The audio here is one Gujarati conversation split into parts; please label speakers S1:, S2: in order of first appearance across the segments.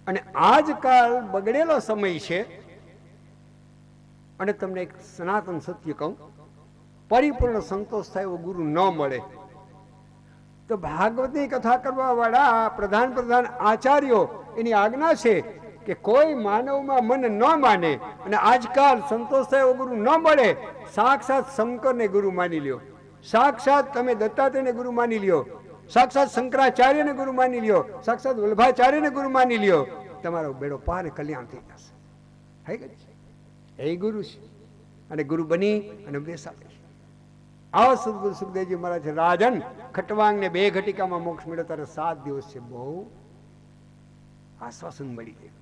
S1: અને આજકાલ બગડેલો સમય છે. અને તમને એક સનાતન સત્ય કહું, પરિપૂર્ણ સંતોષ થાય એવો ગુરુ ન મળે તો ભાગવતની કથા કરવા વાળા પ્રધાન આચાર્યો એની આજ્ઞા છે કે કોઈ માનવમાં મન ન માને અને આજકાલ સંતોષ થાય એવો ગુરુ ન મળે, સાક્ષાત શંકરને ગુરુ માની લ્યો, સાક્ષાત તમે દત્તાત્રેયને ગુરુ માની લ્યો, સાક્ષાત શંકરાચાર્યને ગુરુ માની લ્યો, સાક્ષાત વલ્લભાચાર્યને ગુરુ માની લ્યો, તમારો બેડો પાર કલ્યાણ થઈ જશે. થઈ ગયું છે. એ ગુરુ છે અને ગુરુ બની અને ઉપદેશ આપે છે. આવો સદગુરુ સુખદેવજી મહારાજ રાજન ખટવાંગ ને 2 ઘટિકામાં મોક્ષ મળ્યો ત્યારે 7 દિવસ છે. બહુ આશ્વાસન મળી ગયું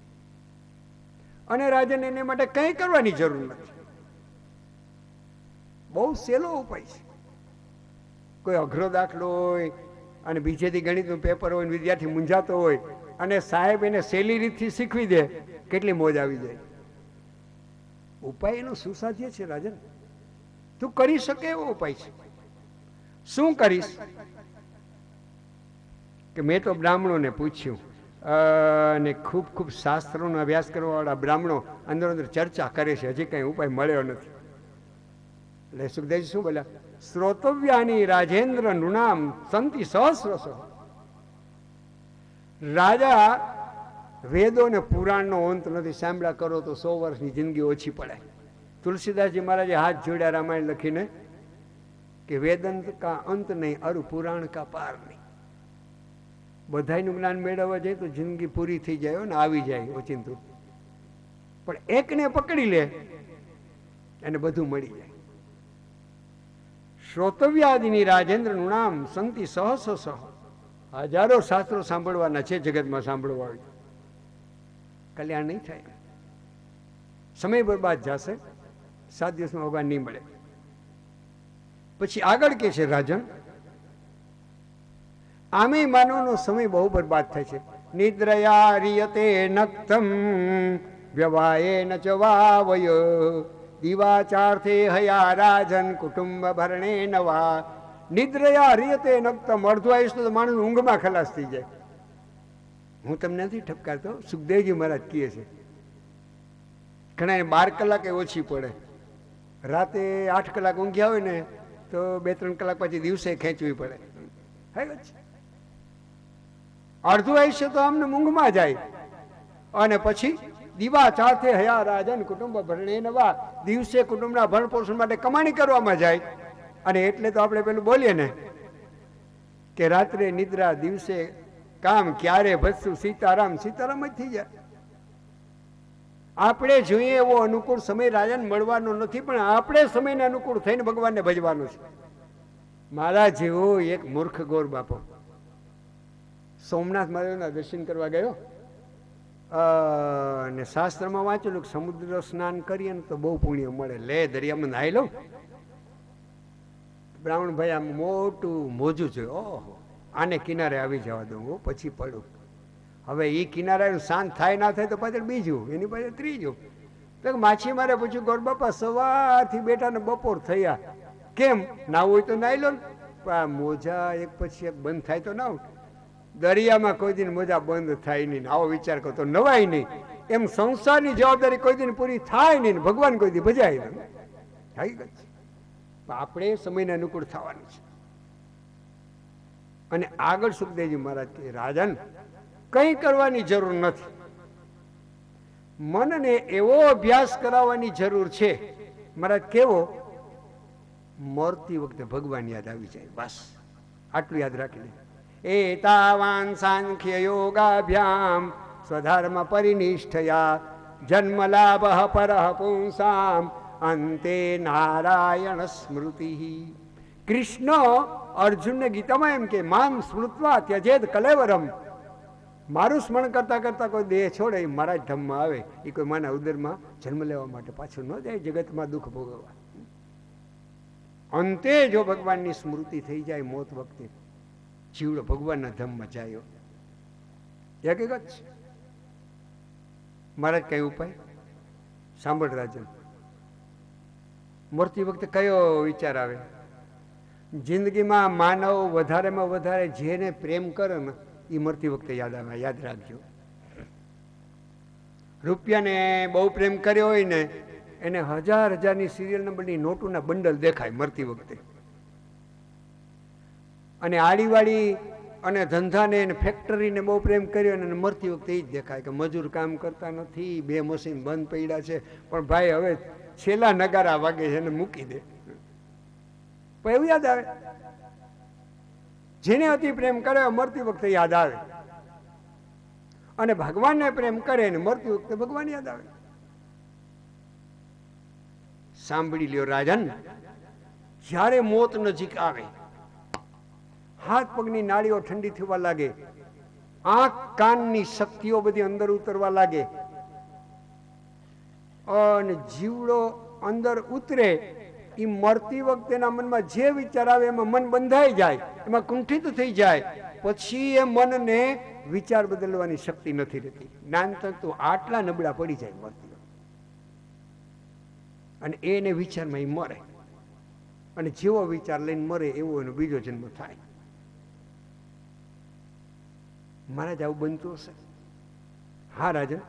S1: અને રાજન એને માટે કંઈ કરવાની જરૂર નથી. બહુ સહેલો ઉપાય છે. કોઈ અઘરો દાખલો હોય અને બીજેથી ગણિતનું પેપર હોય, વિદ્યાર્થી મૂંઝાતો હોય અને સાહેબ એને સહેલી રીતથી શીખવી દે, કેટલી મોજ આવી જાય. ઉપાય એનો સુસાધ્ય છે રાજન, તું કરી શકે એવો ઉપાય છે. શું કરીશ કે મેં તો બ્રાહ્મણોને પૂછ્યું અને ખૂબ ખૂબ શાસ્ત્રોનો અભ્યાસ કરવાવાળા બ્રાહ્મણો અંદર અંદર ચર્ચા કરે છે, હજી કંઈ ઉપાય મળ્યો નથી. એટલે સુખદેવજી શું બોલ્યા? શ્રોતવ્યાની રાજેન્દ્ર નૃણામ સંતિ સહસ્રશ. રાજા વેદો ને પુરાણનો અંત નથી, સાંભળ્યા કરો તો 100 વર્ષની જિંદગી ઓછી પડે. તુલસીદાસજી મહારાજે હાથ જોડ્યા રામાયણ લખીને કે વેદંત કા અંત નહીં, અરુ પુરાણ કા પાર નહીં. બધાયનું જ્ઞાન મેળવવા જાય તો જિંદગી પૂરી થઈ જાય ને આવી જાય ઓચિંતું, પણ એકને પકડી લે અને બધું મળી જાય. શ્રોતવ્યાદિની રાજેન્દ્ર નું સંતિ સહસ્રશ. હજારો શાસ્ત્રો સાંભળવાના છે જગતમાં, સાંભળવા હોય કલ્યાણ નહીં થાય, સમય બરબાદ જશે, 7 દિવસમાં ભગવાન નહીં મળે. પછી આગળ કે છે રાજન, આમે માનવનો સમય બહુ બરબાદ થાય છે. નિદ્રયા રિયતે નક્તમ વ્યવાયે ન ચ વાવય દિવાચાર્થે હયા રાજન કુટુંબ ભરણે નવા. નિદ્રયા રિયતે નક્તમ, અડધો આયુષ તો માણસ ઊંઘમાં ખલાસ થઈ જાય. હું તમને નથી ઠપકારતો, સુખદેવજી મહારાજ કહે છે. ઘણા 12 કલાકે ઓછી પડે, રાતે 8 કલાક ઊંઘ્યા હોય ને તો 2-3 કલાક પછી દિવસે ખેંચવી પડે. અડધું આયુષ્ય તો આમને ઊંઘમાં જાય અને પછી દીવા ચાથે હયા રાજન કુટુંબ ભરણે નવા, દિવસે કુટુંબના ભરણ પોષણ માટે કમાણી કરવામાં જાય. અને એટલે તો આપણે પેલું બોલીએ ને કે રાત્રે નિદ્રા દિવસે કામ, ક્યારે ભજશું સીતારામ, સીતારામ જ થઈ જાય. આપણે જોઈએ એવો અનુકૂળ સમય રાજાને મળવાનો નથી, પણ આપણે સમયને અનુકૂળ થઈને ભગવાનને ભજવાનું છે. મારા જેવો એક મૂર્ખ ગોર બાપો સોમનાથ મહાદેવના દર્શન કરવા ગયો અને શાસ્ત્રમાં વાંચેલું સમુદ્ર સ્નાન કરીએ ને તો બહુ પુણ્ય મળે. લે દરિયામાં નાહી લઉં. બ્રાહ્મણ ભાઈ આમ મોટું મોજું છે, ઓહો આને કિનારે આવી જવા દઉં, પછી પડું. હવે એ કિનારે શાંત થાય ના થાય તો પાછળ બીજું, એની પાછળ ત્રીજું. તો માછીમારે પૂછ્યું, ગોર બાપા સવારથી બેઠા ને બપોર થયા, કેમ નાવું હોય તો નાહી લો ને. આ મોજા એક પછી એક બંધ થાય તો નાવ. દરિયામાં કોઈ દિન મોજા બંધ થાય નહીં, આવો વિચાર કરો તો નવાય નહીં. એમ સંસારની જવાબદારી કોઈ દિન પૂરી થાય નહીં, ભગવાન કોઈ દી ભજાય નહીં. આપણે સમયને અનુકૂળ થવાનું છે. અને આગળ સુખદેવજી મહારાજ કે રાજન કંઈ કરવાની જરૂર નથી, મનને એવો અભ્યાસ કરાવવાની જરૂર છે. મહારાજ કેવો? મરતી વખતે ભગવાન યાદ આવી જાય, બસ આટલું યાદ રાખીને. એતાવાન સાંખ્ય યોગાભ્યામ સ્વધર્મ પરિનિષ્ઠયા જન્મ લાભ પરઃ પુંસામ અંતે નારાયણ સ્મૃતિ. કૃષ્ણ અર્જુનને ગીતામાં એમ કે મામ સ્મૃત્વા ત્યજેદ કલેવરમ. મારું સ્મરણ કરતા કરતા કોઈ દેહ છોડે એ મારા જ ધામમાં આવે. એ કોઈ માના ઉદરમાં જન્મ લેવા માટે પાછું ન જાય, જગતમાં દુઃખ ભોગવવા. અંતે જો ભગવાનની સ્મૃતિ થઈ જાય મોત વખતે, જીવડો ભગવાનના ધામમાં જાય. હકીકત છે. મહારાજ કઈ ઉપાય સાંભળ રાજન. મરતી વખતે કયો વિચાર આવે? જિંદગીમાં માનવ વધારેમાં વધારે જેને પ્રેમ કરે ને એ મરતી વખતે યાદ આવે. યાદ રાખજો. રૂપિયાને બહુ પ્રેમ કર્યો હોય ને એને હજાર હજારની સિરિયલ નંબરની નોટોના બંડલ દેખાય મરતી વખતે. અને આડીવાળી અને ધંધાને ફેક્ટરીને બહુ પ્રેમ કર્યો અને મરતી વખતે એ જ દેખાય કે મજૂર કામ કરતા નથી, 2 મશીન બંધ પડ્યા છે, પણ ભાઈ હવે છેલ્લા નગારા વાગે છે એને મૂકી દે. પણ એવું યાદ આવે, જેને અતિ પ્રેમ કરે મરતી વખતે યાદ આવે, અને ભગવાનને પ્રેમ કરે ને મરતી વખતે ભગવાન યાદ આવે. સાંભળી લ્યો રાજન, જ્યારે મોત નજીક આવે, હાથ પગની નાળીઓ ઠંડી થવા લાગે, આંખ કાનની શક્તિઓ બધી અંદર ઉતરવા લાગે, અને જીવડો અંદર ઉતરે, એ મરતી વખતે એના મનમાં જે વિચાર આવે એમાં મન બંધાઈ જાય, એમાં કુંઠિત થઈ જાય, પછી એ મનને વિચાર બદલવાની શક્તિ નથી રહેતી. જ્ઞાન તત્વ આટલા નબળા પડી જાય મરતી વખતે, અને એને વિચારમાં એ મરે, અને જેવો વિચાર લઈને મરે એવો એનો બીજો જન્મ થાય. મહારાજ આવું બનતું હશે? હા રાજન,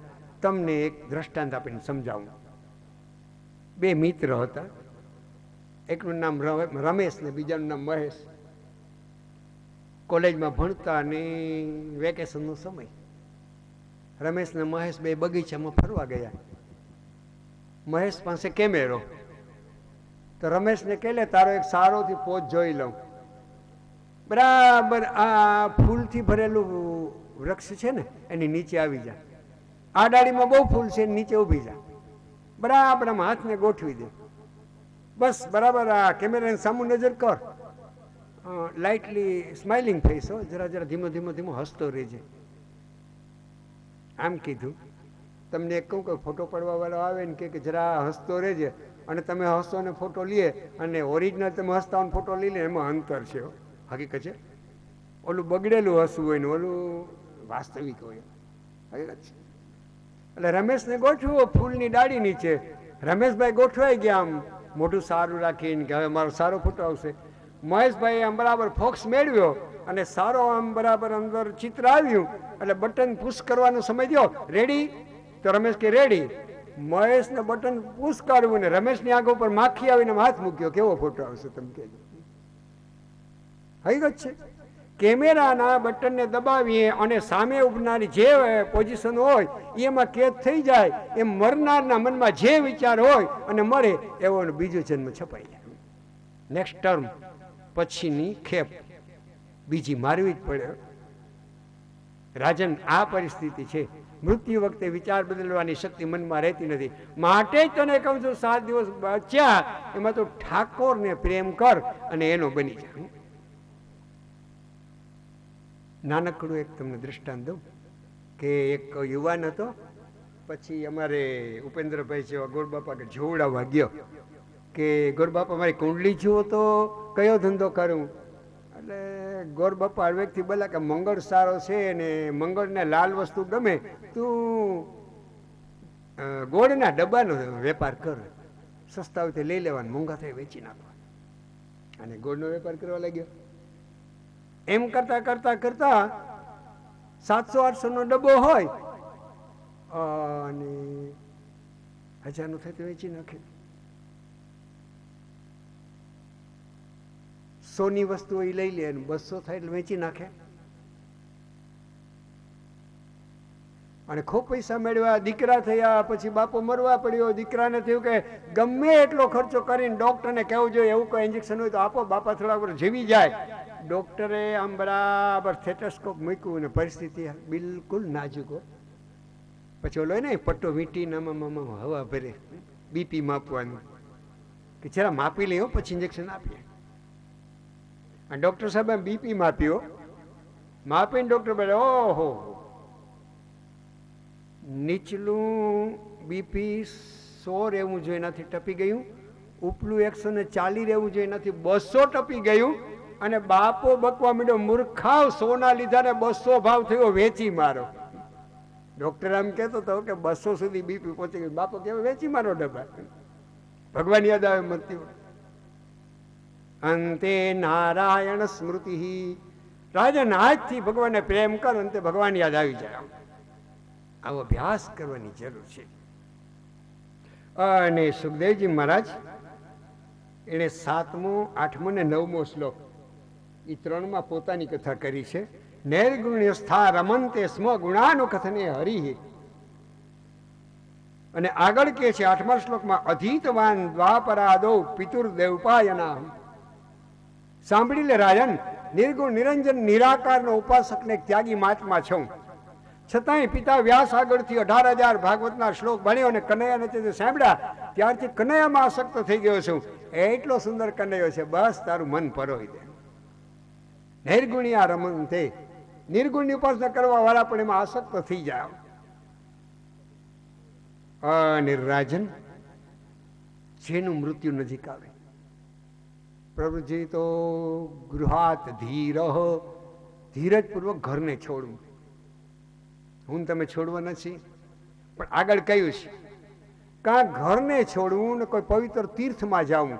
S1: તમને એક દ્રષ્ટાંત આપીને સમજાવું. 2 મિત્ર હતા, એકનું નામ રમેશ ને બીજાનું નામ મહેશ. કોલેજમાં ભણતા અને વેકેશનનો સમય, રમેશ ને મહેશ 2 બગીચામાં ફરવા ગયા. મહેશ પાસે કેમેરો, તો રમેશને કહે લે તારો એક સારોથી પોઝ જોઈ લઉં. બરાબર આ ફૂલથી ભરેલું વૃક્ષ છે ને એની નીચે આવી જા, આ ડાળીમાં બહુ ફૂલ છે નીચે ઊભી જા, બરાબર આમ હાથને ગોઠવી દે, બસ બરાબર આ કેમેરાની સામું નજર કર, લાઇટલી સ્માઇલિંગ ફેસ હો, જરા જરા ધીમો ધીમો ધીમો હસતો રહેજે. આમ કીધું. તમને એક કહું કે ફોટો પડવા વાળો આવે ને કે જરા હસતો રહેજે, અને તમે હસો ને ફોટો લઈએ, અને ઓરિજિનલ તમે હસતા હોય ફોટો લઈ લે, એમાં અંતર છે, હકીકત છે. ઓલું બગડેલું હસવું હોય ને ઓલું વાસ્તવિક હોય, હકીકત છે. એટલે રમેશને ગોઠવ્યો ફૂલની ડાળી નીચે, રમેશભાઈ ગોઠવાઈ ગયા આમ મોઢું સારું રાખીને કે હવે મારો સારો ફોટો આવશે. મહેશભાઈ આમ બરાબર ફોક્સ મેળવ્યો અને સારો આમ બરાબર અંદર ચિત્ર આવ્યું, એટલે બટન પુશ કરવાનો સમય થયો, રેડી? તો રમેશ કે રેડી. મહેશને બટન પુશ કરવું ને રમેશની આંખો ઉપર માખી આવીને હાથ મૂક્યો, કેવો ફોટો આવશે તમે કહેજો? હકીકત છે. કેમેરાના બટનને દબાવીએ અને સામે ઉભનારી જે પોઝિશન હોય એમાં કેદ થઈ જાય, એમ મરનારના મનમાં જે વિચાર હોય અને મરે એવો બીજો જન્મ છપાઈ જાય. નેક્સ્ટ ટર્મ પછીની ખેપ બીજી મારવી જ પડે. રાજન, આ પરિસ્થિતિ છે. મૃત્યુ વખતે વિચાર બદલવાની શક્તિ મનમાં રહેતી નથી. માટે જ તને કહું છું 7 દિવસ બચ્યા એમાં તો ઠાકોરને પ્રેમ કર અને એનો બની જાય. નાનકડું એક તમને દૃષ્ટાંત દઉં કે એક યુવાન હતો, પછી અમારે ઉપેન્દ્રભાઈ જેવા ગોરબાપા કે જોવડાવવા ગયો કે ગોરબાપા મારી કુંડલી જુઓ તો કયો ધંધો કરું? એટલે ગોરબાપા હળવેકથી બોલા કે મંગળ સારો છે ને મંગળને લાલ વસ્તુ ગમે, તું ગોળના ડબ્બાનો વેપાર કર, સસ્તા હોય લઈ લેવાનું, મોંઘા થાય વેચી નાખવા. અને ગોળનો વેપાર કરવા લાગ્યો. એમ કરતા કરતા કરતા 700-800 નો ડબ્બો હોય અને 1000 થાય તો વેચી નાખે. 100 ની વસ્તુ એ લઈ લે, 200 થાય એટલે વેચી નાખે. અને ખૂબ પૈસા મેળવ્યા, દીકરા થયા, પછી બાપો મરવા પડ્યો. દીકરાને થયું કે ગમે એટલો ખર્ચો કરીને ડોક્ટરને કહેવું જોઈએ એવું કોઈ ઇન્જેક્શન હોય તો આપો, બાપા થોડા વાર જીવી જાય. ડોક્ટરે આમ બરાબર થેટોસ્કોપ મૂક્યું ને પરિસ્થિતિ બિલકુલ નાજુકો. પછી ઓલો ને પટ્ટો વીંટીને આમાં હવા ભરે, બીપી માપવાનું કે જરા માપી લઈએ પછી ઇન્જેક્શન આપીએ. અને ડૉક્ટર સાહેબે બીપી માપ્યો, માપીને ડૉક્ટર બોલે ઓહો નીચલું બીપી 100 રહેવું જોઈએ, નથી ટપી ગયું. ઉપલું 140 રહેવું જોઈએ, નથી 200 ટપી ગયું. અને બાપો બકવા માંડ્યો, મૂર્ખાવ, 100 ના લીધા ને 200 ભાવ થયો, વેચી મારો. ડોક્ટર આમ કહેતો હતો કે 200 સુધી બીપી પહોંચી ગયું. બાપો કે વેચી મારો ડબ્બા. ભગવાન યાદ આવે મરતી અંતે નારાયણ સ્મૃતિ. રાજન, આજથી ભગવાનને પ્રેમ કર, અંતે ભગવાન યાદ આવી જાય. આવો અભ્યાસ કરવાની જરૂર છે. અને સુખદેવજી મહારાજ એણે 7મો, 8મો ને 9મો શ્લોક એ 3માં પોતાની કથા કરી છે. નૈર્ગુણ્ય સ્થા રમંતે સ્મ ગુણાનો કથને હરિ. અને આગળ કે છે 8મા શ્લોકમાં અધીતવાન દ્વાપરાદો પિતુર દેવપાયના. સાંભળી લે રાજન, નિર્ગુણ નિરંજન નિરાકારનો ઉપાસકને ત્યાગી મહાત્મા છું. છતાંય પિતા વ્યાસ આગળથી 18,000 ભાગવતના શ્લોક ભણ્યો અને કનૈયાને તે સાંભળ્યા ત્યારથી કનૈયામાં આસક્ત થઈ ગયો છું. એટલો સુંદર કનૈયો છે, બસ તારું મન પરોવી દે. નિર્ગુણિયા રમન તે, નિર્ગુણની ઉપાસના કરવા વાળા પણ એમાં આસક્ત થઈ જાય. અને રાજન, જેનું મૃત્યુ નજીક આવે, પ્રભુજી તો ગૃહાત ધીર, ધીરજપૂર્વક ઘરને છોડવું. હું તમે છોડવા નથી, પણ આગળ કહ્યું છે કાં ઘરને છોડવું ને કોઈ પવિત્ર તીર્થમાં જવું,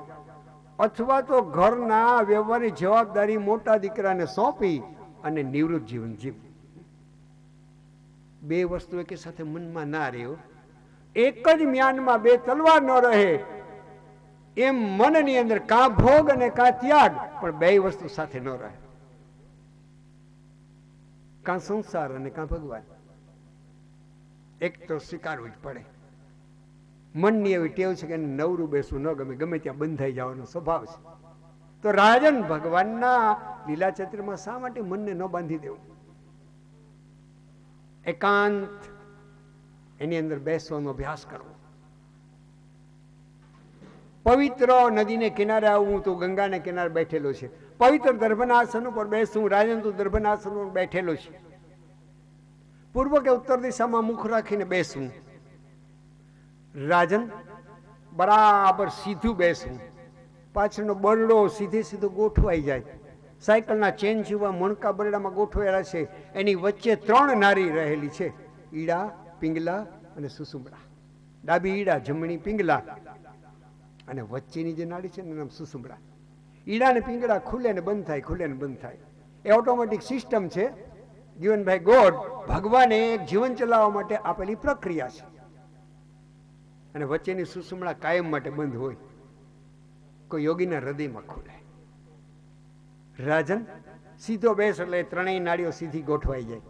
S1: અથવા તો ઘરના વ્યવહારની જવાબદારી મોટા દીકરાને સોંપી અને નિવૃત્ત જીવન જીવવું. 2 વસ્તુ એકે સાથે મનમાં ના રહ્યો. એક જ મ્યાનમાં 2 તલવાર ન રહે એમ મનની અંદર કાં ભોગ અને કાં ત્યાગ, પણ 2 વસ્તુ સાથે ન રહે. કાં સંસાર અને કાં ભગવાન. એક તો સ્વીકારવું જ પડે. મનની એવી ટેવ છે કે નવરું બેસવું ન ગમે, ગમે ત્યાં બંધાઈ જવાનો સ્વભાવ છે. તો રાજન, ભગવાનના લીલાચરિત્રમાં શા માટે મનને ન બાંધી દેવું? એકાંત એની અંદર બેસવાનો અભ્યાસ કરવો. પવિત્ર નદીને કિનારે આવવું, તો ગંગાને કિનારે બેઠેલો છે. પવિત્ર દર્ભનાસન ઉપર બેસવું, રાજન તો દર્ભનાસન ઉપર બેઠેલો છે. પૂર્વ કે ઉત્તર દિશામાં મુખ રાખીને બેસવું. રાજન, બરાબર સીધું બેસવું. પાછળનો બરડો સીધો ગોઠવાઈ જાય. સાયકલના ચેન જેવા મણકા બરડામાં ગોઠવાયેલા છે. એની વચ્ચે 3 નારી રહેલી છે, ઈડા, પિંગલા અને સુસુમડા. ડાબી ઈડા, જમણી પિંગલા, અને વચ્ચેની જે નાડી છે એનું નામ સુસુમડા. ઈડા ને પિંગલા ખુલે ને બંધ થાય, ખુલે ને બંધ થાય. એ ઓટોમેટિક સિસ્ટમ છે, ગિવન બાય ગોડ. ભગવાને એક જીવન ચલાવવા માટે આપેલી પ્રક્રિયા છે. અને વચ્ચેની સુસુમડા કાયમ માટે બંધ હોય, કોઈ યોગીના હૃદયમાં ખુલે. રાજન, સીધો બેસ એટલે 3 નાડીઓ સીધી ગોઠવાઈ જાય.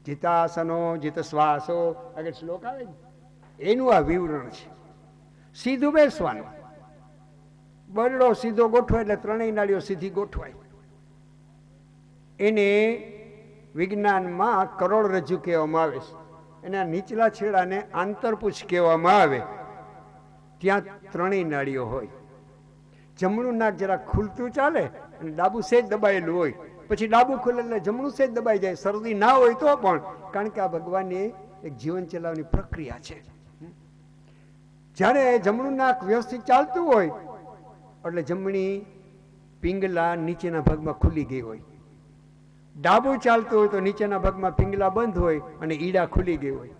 S1: જીતાસનો જીત શ્વાસો, આગળ શ્લોક આવે ને એનું આ વિવરણ છે. સીધું બેસવાનું, બરડો સીધો ગોઠવાય એટલે 3 નાડીઓ સીધી ગોઠવાય. એને વિજ્ઞાનમાં કરોડરજ્જુ કહેવામાં આવે છે. એના નીચલા છેડાને આંતરપૂછ કહેવામાં આવે. ત્યાં 3 નાડીઓ હોય. જમણું નાક જરા ખુલતું ચાલે અને ડાબુ સેજ દબાયેલું હોય. પછી ડાબુ ખુલે એટલે જમણું સેજ દબાઈ જાય. શરદી ના હોય તો પણ, કારણ કે આ ભગવાનની એક જીવન ચલાવવાની પ્રક્રિયા છે. જ્યારે જમણું નાક વ્યવસ્થિત ચાલતું હોય એટલે જમણી પિંગલા નીચેના ભાગમાં ખુલી ગઈ હોય. ડાબું ચાલતું હોય તો નીચેના ભાગમાં પિંગલા બંધ હોય અને ઈડા ખુલી ગઈ હોય.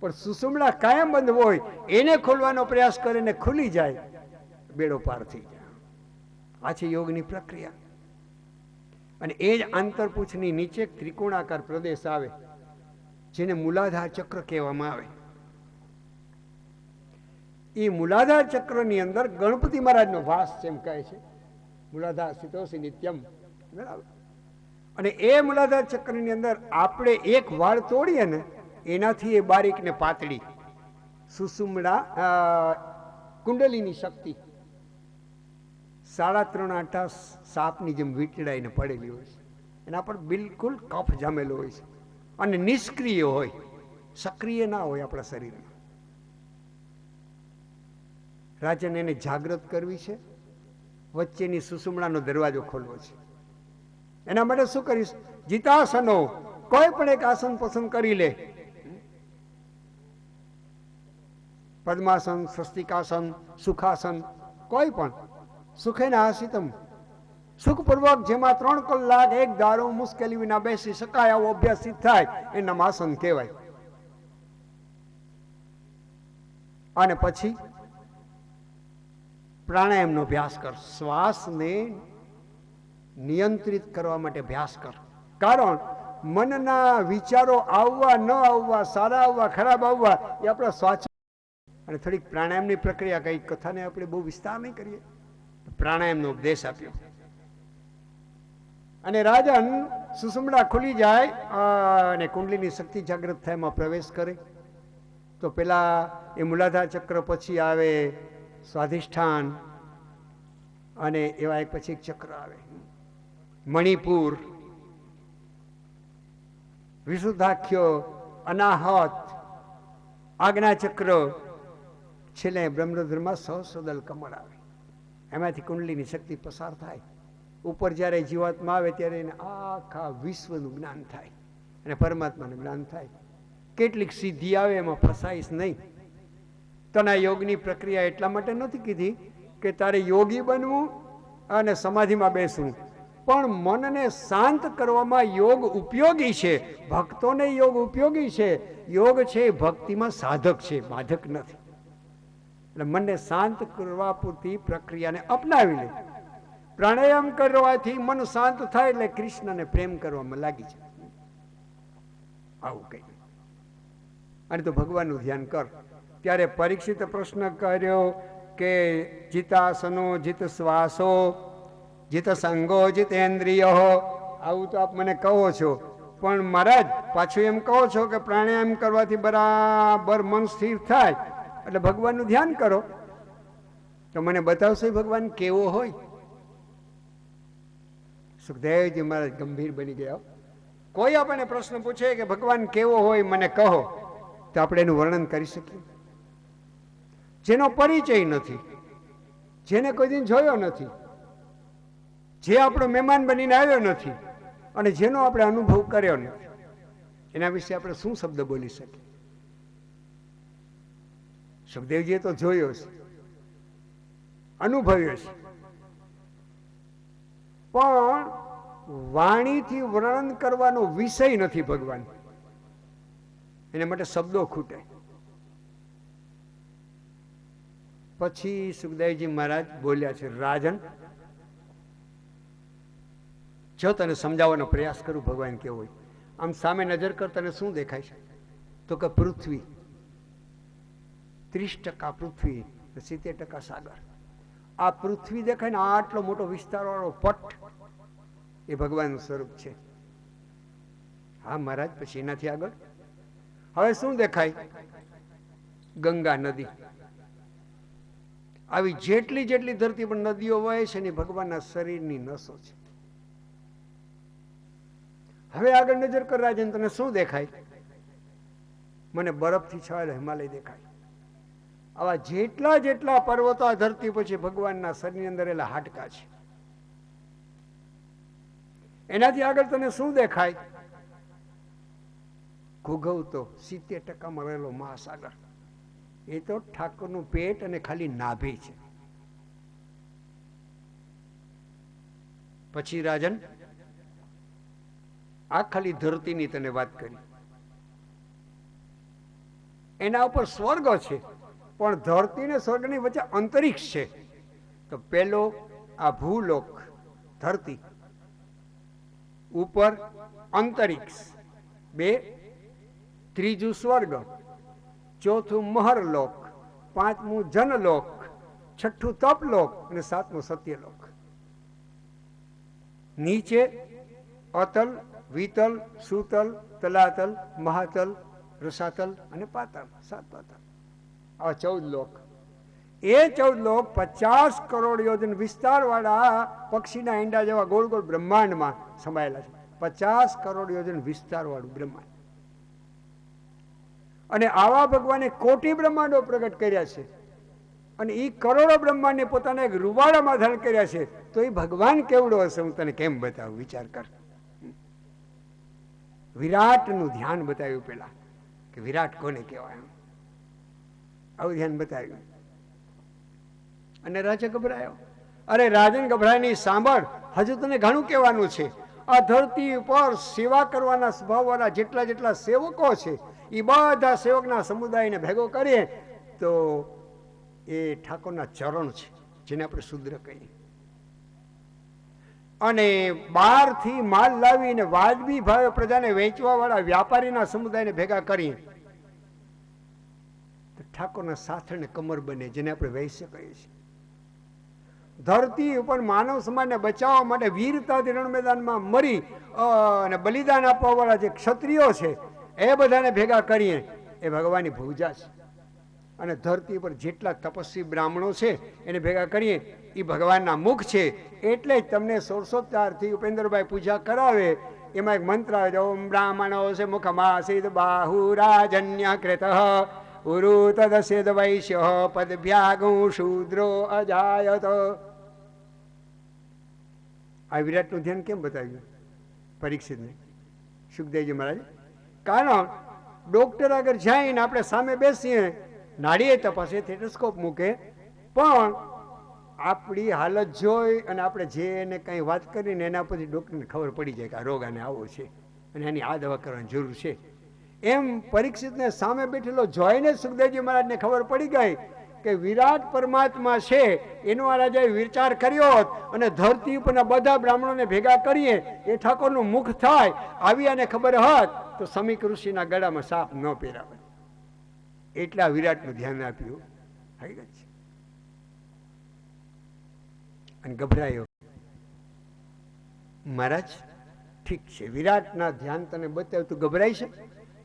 S1: પણ સુસુમડા કાયમ બંધ હોય, એને ખોલવાનો પ્રયાસ કરીને ખુલી જાય, બેડો પાર થઈ જાય. આ છે યોગની પ્રક્રિયા. અને એ જ આંતરપૂછની નીચે ત્રિકોણાકાર પ્રદેશ આવે, જેને મૂલાધાર ચક્ર કહેવામાં આવે. એ મૂલાધાર ચક્રની અંદર ગણપતિ મહારાજનો વાસ છે એમ કહે છે. મૂલાધાર સ્થિતોસી નિત્યમ, બરાબર. અને એ મૂલાધાર ચક્રની અંદર આપણે એક વાળ તોડીએ ને, એનાથી એ બારીક ને પાતળી સુસુમડા કુંડલીની શક્તિ 3.5 આંટા સાપની જેમ વીંટળાઈને પડેલી હોય છે. એના પર બિલકુલ કફ જામેલો હોય છે અને નિષ્ક્રિય હોય, સક્રિય ના હોય આપણા શરીરમાં. રાજન, એને જાગૃત કરવી છે. વચ્ચેની સુસુમડાનો દરવાજો ખોલવો છે. એના માટે શું કરીશ? જીતાસનો, કોઈ પણ એક આસન પસંદ કરી લે. પદ્માસન, સ્વસ્તિકાસન, સુખાસન, કોઈ પણ. સુખેના આસિતમ, સુખપૂર્વક જેમાં 3 કલાક એક ધારો મુશ્કેલી વિના બેસી શકાય આવો અભ્યાસ થાય, એના આસન કહેવાય. અને પછી પ્રાણાયામનો અભ્યાસ કર. શ્વાસને નિયંત્રિત કરવા માટે અભ્યાસ કર. કારણ મનના વિચારો આવવા ન આવવા, સારા આવવા ખરાબ આવવા, એ આપણા સ્વાચ. અને થોડીક પ્રાણાયામની પ્રક્રિયા, કઈ કથાને આપણે બહુ વિસ્તાર નહીં કરીએ, પ્રાણાયામનો ઉપદેશ આપ્યો. અને રાજન સુષુમ્ના ખુલી જાય અને કુંડલીની શક્તિ જાગૃત થાય, એમાં પ્રવેશ કરે. તો પેલા એ મૂલાધાર ચક્ર પછી આવે સ્વાધિષ્ઠાન, અને એવા એક પછી એક ચક્ર આવે મણિપુર, વિશુદ્ધાખ્ય, અનાહત, આજ્ઞા ચક્ર, છેલ્લે બ્રહ્મરુદ્રમાં સહસ્રદલ કમળ આવે. એમાંથી કુંડલીની શક્તિ પસાર થાય. ઉપર જ્યારે જીવાત્મા આવે ત્યારે એને આખા વિશ્વનું જ્ઞાન થાય અને પરમાત્માનું જ્ઞાન થાય. કેટલીક સિદ્ધિ આવે, એમાં ફસાઈશ નહીં. તના યોગની પ્રક્રિયા એટલા માટે નથી કીધી કે તારે યોગી બનવું અને સમાધિમાં બેસવું, પણ મનને શાંત કરવામાં યોગ ઉપયોગી છે. ભક્તોને યોગ ઉપયોગી છે. યોગ છે એ ભક્તિમાં સાધક છે, બાધક નથી. એટલે મનને શાંત કરવા પૂરતી પ્રક્રિયાને અપનાવી લે. પ્રાણાયામ કરવાથી મન શાંત થાય એટલે કૃષ્ણને પ્રેમ કરવામાં લાગી જાય. આવું કઈ. અને તો ભગવાનનું ધ્યાન કર. ત્યારે પરીક્ષિત પ્રશ્ન કર્યો કે જીતાસનો, જીત શ્વાસો, જીત સંગો, જીતેન્દ્રિયો. આવું તો આપ મને કહો છો, પણ મહારાજ પાછું એમ કહો છો કે પ્રાણાયામ કરવાથી બરાબર મન સ્થિર થાય, એટલે ભગવાનનું ધ્યાન કરો. તો મને બતાવશો ભગવાન કેવો હોય? સુખદેવજી મહારાજ ગંભીર બની ગયા. કોઈ આપણને પ્રશ્ન પૂછે કે ભગવાન કેવો હોય મને કહો, તો આપણે એનું વર્ણન કરી શકીએ? જેનો પરિચય નથી, જેને કોઈ દિન જોયો નથી, જે આપણો મહેમાન બનીને આવ્યો નથી, અને જેનો આપણે અનુભવ કર્યો નથી, એના વિશે આપણે શું શબ્દ બોલી શકીએ? સુખદેવજીએ તો જોયો છે, અનુભવ્યો છે, પણ વાણીથી વર્ણન કરવાનો વિષય નથી ભગવાન. એના માટે શબ્દો ખૂટે. પછી સુખદેવજી મહારાજ બોલ્યા છે, રાજન જો તને સમજાવવાનો પ્રયાસ કરું ભગવાન કેવો હોય. આમ સામે નજર કર, તને શું દેખાય છે? તો કે પૃથ્વી, 30% પૃથ્વી, 70% સાગર. આ પૃથ્વી દેખાય ને, આટલો મોટો વિસ્તાર વાળો પટ, એ ભગવાનનું સ્વરૂપ છે. હા મહારાજ, પછી એનાથી આગળ હવે શું દેખાય? ગંગા નદી. આવી જેટલી જેટલી ધરતી પર નદીઓ વહે છે ને, ભગવાનના શરીરની નસો છે. હવે આગળ નજર કર રાજન, તને શું દેખાય? મને બરફથી છવાયેલો હિમાલય દેખાય. આવા જેટલા જેટલા પર્વતો આ ધરતી પછી ભગવાનના શરીરની અંદર એલા હાડકા છે. એનાથી આગળ તને શું દેખાય? ઘૂઘવતો 70% રહેલો મહાસાગર. એ તો ઠાકોરનું પેટ અને ખાલી નાભી છે. પછી રાજન, આ ખાલી ધરતીની તને વાત કરી, એના ઉપર સ્વર્ગ છે, પણ ધરતી ને સ્વર્ગની વચ્ચે અંતરિક્ષ છે. તો પેલો આ ભૂલોક ધરતી, ઉપર અંતરિક્ષ 2, ત્રીજું સ્વર્ગ, ચોથું મહરલોક, 5મું જનલોક, 6ઠું તપલોક અને 7મું સત્યલોક. નીચે અતલ, વિતલ, સુતલ, તલાતલ, મહાતલ, રસાતલ અને પાતળ, 7 પાતળ. આ 14 લોક. એ 14 લોક 50 કરોડ યોજન વિસ્તાર વાળા પક્ષીના ઈંડા જેવા ગોળ ગોળ બ્રહ્માંડમાં સમાયેલા છે. 50 કરોડ યોજન વિસ્તાર વાળું બ્રહ્માંડ. અને આવા ભગવાને કોટી બ્રહ્માંડો પ્રગટ કર્યા છે, અને એ કરોડો બ્રહ્માંડને પોતાના એક રૂવાડામાં ધારણ કર્યા છે. તો એ ભગવાન કેવડો હશે હું તને કેમ બતાવું? વિચાર કર. વિરાટનું ધ્યાન બતાવ્યું પેલા, કે વિરાટ કોને કહેવાય, આવું ધ્યાન બતાવ્યું. અને રાજા ગભરાયો. અરે રાજન ગભરાય નહીં, સાંભળ, હજુ તને ઘણું કહેવાનું છે. આ ધરતી ઉપર સેવા કરવાના સ્વભાવ વાળા જેટલા જેટલા સેવકો છે, એ બધા સેવકના સમુદાયને ભેગો કરીએ તો એ ઠાકોરના ચરણ છે, જેને આપણે શુદ્ર કહીએ. અને બહારથી માલ લાવીને વાજબી ભાવે પ્રજાને વેચવાવાળા વ્યાપારીના સમુદાયને ભેગા કરી ઠાકોરના સાથળને કમર બને, જેને આપણે વૈશ્ય કહીએ છીએ. ધરતી ઉપર માનવ સમાજને બચાવવા માટે વીરતાથી રણ મેદાનમાં મરી અને બલિદાન આપવા વાળા જે ક્ષત્રિયો છે એ બધાને ભેગા કરીએ એ ભગવાનની ભૂજા છે. અને ધરતી પર જેટલા તપસ્વી બ્રાહ્મણો છે એને ભેગા કરીએ એ ભગવાનના મુખ છે. એટલે જ તમને 1604થી ઉપેન્દ્રભાઈ પૂજા કરાવે એમાં એક મંત્ર આવે છે, ઓમ બ્રાહ્મણો છે મુખમાસીદ બાહુરાજન્ય કૃત ઉરુ તદસ્યદ વૈશ્ય પદભ્યાગુ શૂદ્રો અજાયત. આ વિરાટનું ધ્યાન કેમ બતાવ્યું પરીક્ષિતને? સુખદેવજી મહારાજ, કારણ ડોક્ટર આગળ જઈને આપણે સામે બેસીએ, નાડીએ તપાસે, થેટોસ્કોપ મૂકે, પણ આપણી હાલત જોઈ અને આપણે જે એને કંઈ વાત કરીને એના પછી ડૉક્ટરને ખબર પડી જાય કે આ રોગ આને આવો છે અને એની આ દવા કરવાની જરૂર છે. એમ પરીક્ષિતને સામે બેઠેલો જોઈને સુખદેવજી મહારાજને ખબર પડી ગઈ કે વિરાટ પરમાત્મા છે. એનો આ રાજાએ વિચાર કર્યો હોત અને ધરતી ઉપરના બધા બ્રાહ્મણોને ભેગા કરીએ એ ઠાકોરનું મુખ થાય આવી આને ખબર હોત તો સમીક ઋષિના ગળામાં સાપ ન પહેરાવે. એટલા વિરાટનું ધ્યાન આપ્યું. હકીકત છે. અને ગભરાયો. મહારાજ ઠીક છે, વિરાટના ધ્યાન તને બતાવ્યું, તું ગભરાય છે?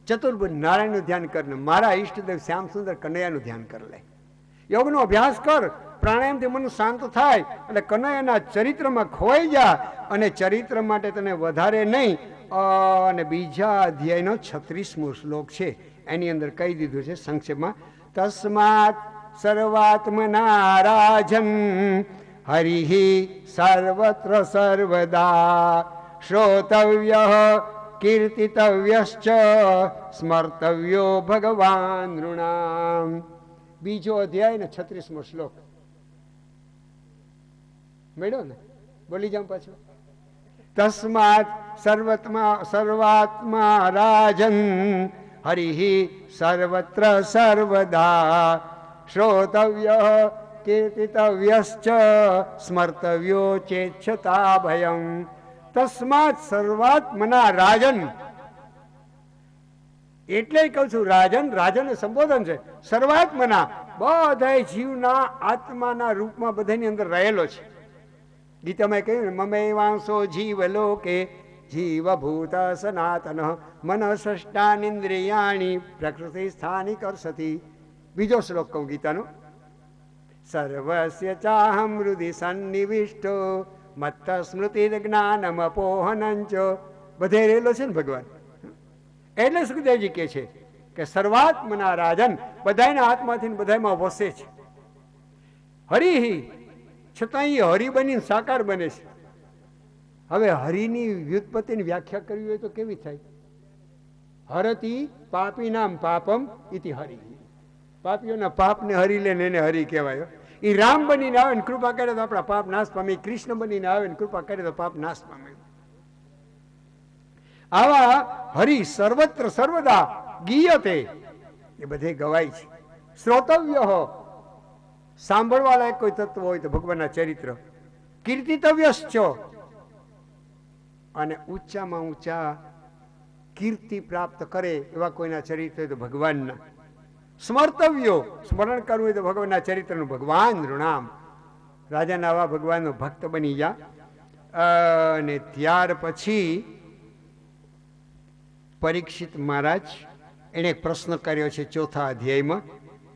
S1: ચતુર્ભુજ નારાયણનું ધ્યાન કર ને મારા ઈષ્ટદેવ શ્યામ સુંદર કનૈયાનું ધ્યાન કર લે. યોગનો અભ્યાસ કર, પ્રાણાયામથી મન શાંત થાય એટલે કનૈયાના ચરિત્રમાં ખોવાઈ જા. અને ચરિત્ર માટે તને વધારે નહીં. અને બીજા અધ્યાયનો 36મો શ્લોક છે, એની અંદર કહી દીધું છે સંક્ષેપમાં, તસ્માત સર્વાત્મના રાજન હરિ સર્વત્ર સર્વદા શ્રોતવ્ય કીર્તિતવ્યશ્ચ સ્મર્તવ્યો ભગવાન નૃણામ. બીજો અધ્યાય ને 36મો શ્લોક મળ્યો ને? બોલી જાઉં પાછું. તસ્માત સર્વાત્મા રાજન હરિ સર્વત્ર સર્વદા શ્રોતવ્ય કીર્તિતવ્યશ્ચ સ્મર્તવ્યો ચેચ્છતા ભયમ. તસ્માત સર્વાત્મના રાજન, એટલે કહું છું રાજન, રાજન સંબોધન છે. સર્વાત્મના બધા જીવના આત્માના રૂપમાં બધાની અંદર રહેલો છે. ગીતામાં કહ્યું ને, મમે વાંસો જીવ લોકે જીવભૂત સનાતન મન ષષ્ટાનિન્દ્રિયાણી પ્રકૃતિ સ્થાની કરસતી. બીજો શ્લોક કહું ગીતાનો, સર્વસ્ય ચાહમ હૃદિ સન્નિવિષ્ટો મત્ત સ્મૃતિ જ્ઞાનમ અપોહનંચ. બધે રહેલો છે ને ભગવાન. એટલે સુખદેવજી કહે છે કે સર્વાત્મના રાજન, બધાના આત્માથી બધામાં વસે છે. હરિ, છતાં એ હરિ બનીને સાકાર બને છે. હવે હરિની વ્યુત્પત્તિની વ્યાખ્યા કરવી હોય તો કેવી થાય? હરતી પાપી નામ પાપમ ઇતિ હરિ. પાપીઓના પાપને હરી લે ને એને હરી કહેવાય. એ રામ બનીને આવે ને કૃપા કરે તો આપણા પાપ નાશ પામે, કૃષ્ણ બનીને આવે ને કૃપા કરે તો પાપ નાશ પામે. આવા હરિ સર્વત્ર સર્વદા ગીયતે, એ બધે ગવાય છે. શ્રોતવ્ય હો, સાંભળવા લાયક કોઈ તત્વ હોય તો ભગવાનના ચરિત્ર. કીર્તિતવ્યશ્ચ, અને ઊંચામાં ઊંચા કીર્તિ પ્રાપ્ત કરે એવા કોઈના ચરિત્ર હોય તો ભગવાનના. સ્મર્તવ્યો, સ્મરણ કરવું હોય તો ભગવાનના ચરિત્રનું. ભગવાન નૃણામ, રાજાના આવા ભગવાનનો ભક્ત બની જા. અને ત્યાર પછી પરીક્ષિત મહારાજ એણે એક પ્રશ્ન કર્યો છે 4થા અધ્યાયમાં.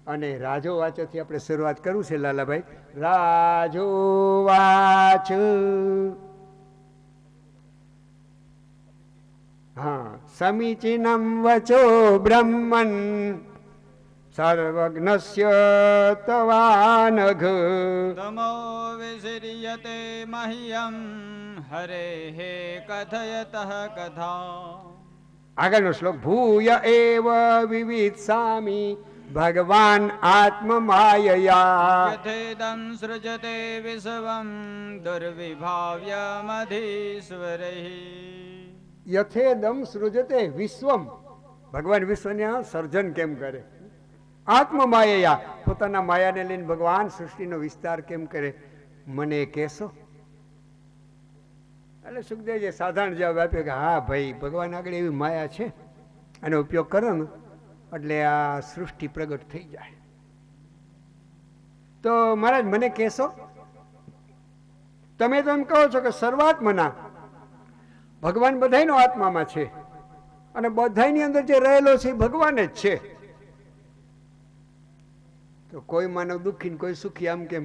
S1: અને રાજો વાચોથી આપણે શરૂઆત કરવું છે લાલાભાઈ. રાજો વાચ. હા, સમીચીનમ વચો બ્રહ્મન સર્વજ્ઞસ્ય તવાનઘ
S2: તમો વિસર્યતે મહ્યમ હરેઃ કથયતઃ કથા.
S1: આગળનો શ્લોક, ભૂય એવ વિવિત્સામિ ભગવાન આત્મમાયયા
S2: યથેદં સૃજતે વિશ્વં દુર્વિભાવ્યમધીશ્વરૈઃ.
S1: યથેદમ સૃજતે વિશ્વમ, ભગવાન વિશ્વને સર્જન કેમ કરે? આત્મમાયયા, પોતાના માયાને લઈને ભગવાન સૃષ્ટિનો વિસ્તાર કેમ કરે? મને કહેશો? એટલે સુખદેવજીએ સાધારણ જવાબ આપ્યો કે હા ભાઈ, ભગવાન આગળ એવી માયા છે, આનો ઉપયોગ કરો ને એટલે આ સૃષ્ટિ પ્રગટ થઈ જાય. તો મહારાજ મને કહેશો, તમે તો એમ કહો છો કે સર્વાત્મના ભગવાન બધાયનો આત્મામાં છે અને બધાયની અંદર જે રહેલો છે એ ભગવાન જ છે. તો કોઈ માનવ દુઃખી ને કોઈ સુખી, આમ કેમ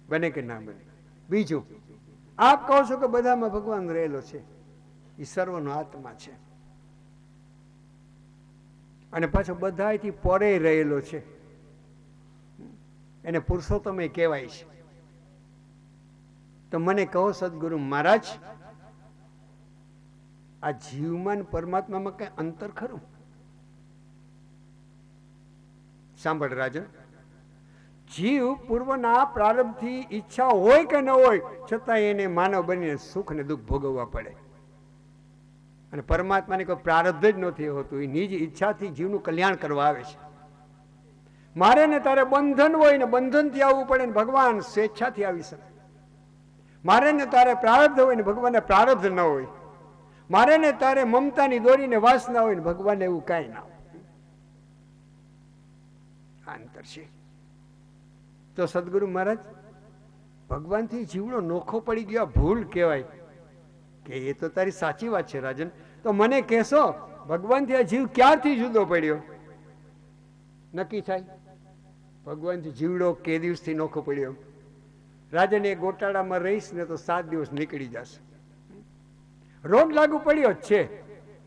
S1: બને કે ના બને? બીજું, આપ કહો છો કે બધામાં ભગવાન રહેલો છે, એ સર્વનો આત્મા છે અને પાછો બધાથી પરે રહેલો છે, એને પુરુષોત્તમ કહેવાય છે. તો મને કહો સદગુરુ મહારાજ, આ જીવમાં પરમાત્મામાં કઈ અંતર ખરું? સાંભળ રાજન, જીવ પૂર્વના પ્રારબ્ધથી ઈચ્છા હોય કે ન હોય છતાં એને માનવ બનીને સુખ ને દુઃખ ભોગવવા પડે. અને પરમાત્માને કોઈ પ્રારબ્ધ જ નથી હોતું, એ નિજ ઈચ્છાથી જીવનું કલ્યાણ કરવા આવે છે. મારે ને તારે બંધન હોય ને બંધનથી આવવું પડે ને ભગવાન સ્વેચ્છાથી આવી શકે. મારે ને તારે પ્રારબ્ધ હોય ને ભગવાનને પ્રારબ્ધ ન હોય. મારે ને તારે મમતાની દોરીને વાસના હોય ને ભગવાનને એવું કાંઈ ના હોય. અંતર છે. તો સદગુરુ મહારાજ, ભગવાનથી જીવડો નોખો પડી ગયો ભૂલ કહેવાય કે? એ તો તારી સાચી વાત છે રાજન. તો મને કહેશો, ભગવાનથી આ જીવ ક્યારથી જુદો પડ્યો? નક્કી થાય ભગવાનથી જીવડો કે દિવસથી નોખો પડ્યો? રાજન, એ ગોટાળામાં રહીશ ને તો 7 દિવસ નીકળી જશે. રોગ લાગુ પડ્યો જ છે,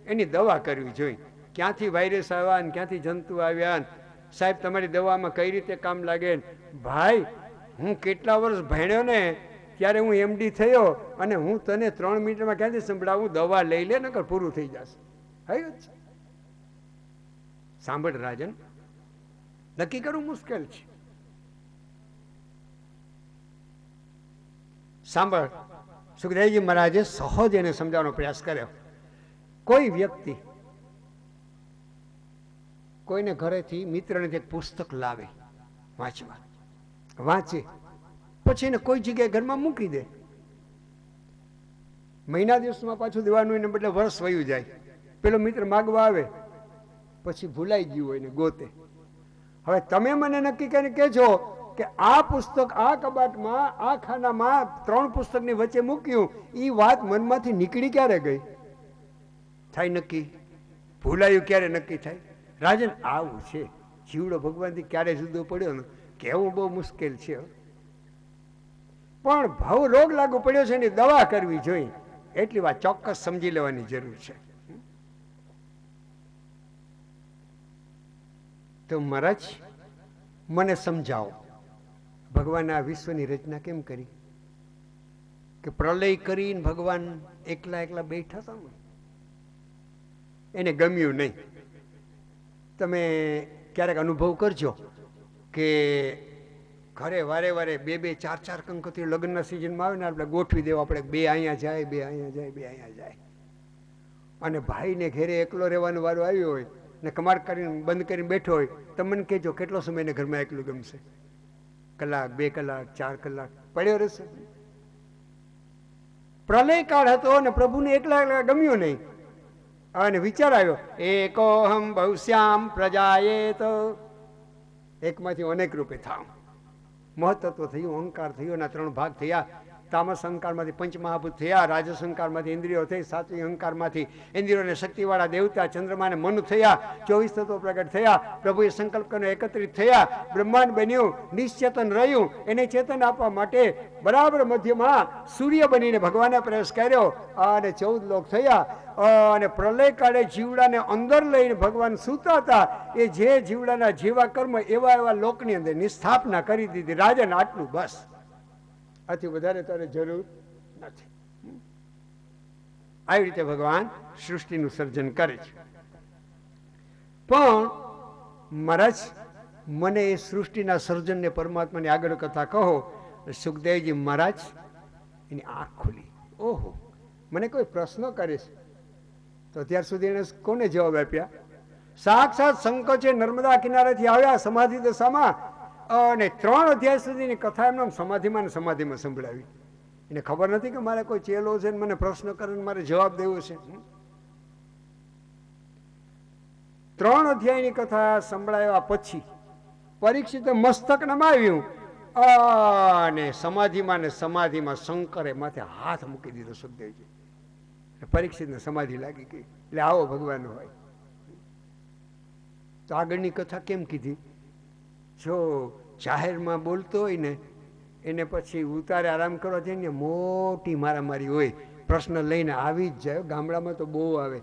S1: એની દવા કરવી જોઈએ. ક્યાંથી વાયરસ આવ્યા ને ક્યાંથી જંતુ આવ્યા ને સાહેબ તમારી દવામાં કઈ રીતે કામ લાગે? ભાઈ, હું કેટલા વર્ષ ભણ્યો ને ત્યારે હું એમડી થયો અને હું તને 3 મિનિટમાં ક્યાંથી સંભળાવું? દવા લઈ લે નકર પૂરું થઈ જશે. થયું જ. સાંભળ રાજન, નક્કી કરવું મુશ્કેલ છે. સાંભળ, સુખદેવજી મહારાજે સહજ એને સમજાવવાનો પ્રયાસ કર્યો. કોઈ વ્યક્તિ કોઈને ઘરેથી મિત્રને એક પુસ્તક લાવે વાંચવા, વાંચે, પછી એને કોઈ જગ્યાએ ઘરમાં મૂકી દે. મહિના દિવસમાં પાછું દેવાનું, એને બદલે વર્ષ વયું જાય. પેલો મિત્ર માગવા આવે, પછી ભૂલાઈ ગયું હોય ને ગોતે. હવે તમે મને નક્કી કરીને કહેજો કે આ પુસ્તક આ કબાટમાં આ ખાનામાં 3 પુસ્તકની વચ્ચે મૂક્યું, એ વાત મનમાંથી નીકળી ક્યારે ગઈ? થાય નક્કી? ભૂલાયું ક્યારે નક્કી થાય? રાજન, આવું છે. જીવડો ભગવાનથી ક્યારે જુદો પડ્યો ને કહેવું બહુ મુશ્કેલ છે. પણ ભાવ રોગ લાગુ પડ્યો છે એની દવા કરવી જોઈએ, એટલી વાત ચોક્કસ સમજી લેવાની જરૂર છે. તો મહારાજ મને સમજાવો, ભગવાને આ વિશ્વની રચના કેમ કરી? કે પ્રલય કરીને ભગવાન એકલા એકલા બેઠા હતા ને, એને ગમ્યું નહીં. તમે ક્યારેક અનુભવ કરજો કે ઘરે વારે વારે 2-2, 4-4 કંકોત્રીઓ લગ્નના સિઝનમાં આવે ને આપણે ગોઠવી દેવા, આપણે 2 અહીંયા જાય, 2 અહીંયા જાય, 2 અહીંયા જાય. અને ભાઈને ઘેરે એકલો રહેવાનો વારો આવ્યો હોય ને કમાડ કરીને બંધ કરીને બેઠો હોય, તમને કહેજો કેટલો સમય એને ઘરમાં એકલું ગમશે? કલાક, 2 કલાક, 4 કલાક પડ્યો રહેશે. પ્રલય કાળ હતો અને પ્રભુને એકલા એકલા ગમ્યું નહીં. અને વિચાર આવ્યો, એકોહમ બહુશ્યામ પ્રજાએ, તો એકમાંથી અનેક રૂપે થાવ. મહત્તત્વ થયું, અહંકાર થયો, ના 3 ભાગ થયા. તામસ અહંકારમાંથી પંચમહાભૂત થયા, રાજસ અહંકારમાંથી ઇન્દ્રિયો થઈ, સાત્વિક અહંકારમાંથી ઇન્દ્રિયોને શક્તિવાળા દેવતા ચંદ્રમાને મનુ થયા, 24 તત્વો પ્રગટ થયા. પ્રભુએ સંકલ્પ કરીને એકત્રિત થયા, બ્રહ્માંડ બન્યું, નિશ્ચેતન રહ્યું. એને ચેતન આપવા માટે બરાબર મધ્યમાં સૂર્ય બનીને ભગવાને પ્રવેશ કર્યો અને 14 લોક થયા. અને પ્રલય કાળે જીવડાને અંદર લઈને ભગવાન સૂતા હતા. એ જે જીવડાના જેવા કર્મ એવા એવા લોકની અંદર નિસ્થાપના કરી દીધી. રાજન, આટલું બસ, આથી વધારે તારે જરૂર નથી. આવી રીતે ભગવાન સૃષ્ટિનું સર્જન કરે છે. પણ મહારાજ, મને એ સૃષ્ટિના સર્જનને પરમાત્માની આગળ કથા કહો. સુખદેવજી મહારાજ એની આંખ ખુલી. ઓહો, મને કોઈ પ્રશ્ન કરે છે? તો અત્યાર સુધી એને કોને જવાબ આપ્યા? સાક્ષાત સંકોચે નર્મદા કિનારેથી આવ્યા સમાધિ દશામાં અને 3 અધ્યાય સુધીની કથા એમને સમાધિમાં સંભળાવી. એને ખબર નથી કે મારે કોઈ ચેલો છે ને મને પ્રશ્ન કરે ને મારે જવાબ દેવો છે. 3 અધ્યાયની કથા સંભળાવ્યા પછી પરીક્ષિતે મસ્તક નમાવ્યું અને સમાધિમાં શંકરે માથે હાથ મૂકી દીધો સુખદેવજી. પરીક્ષિતને સમાધિ લાગી ગઈ. એટલે આવો ભગવાન હોય. તો આગળની કથા કેમ કીધી? જો જાહેરમાં બોલતો હોય ને એને પછી ઉતારે આરામ કરવા જાય ને મોટી મારામારી હોય, પ્રશ્ન લઈને આવી જ જાય. ગામડામાં તો બહુ આવે.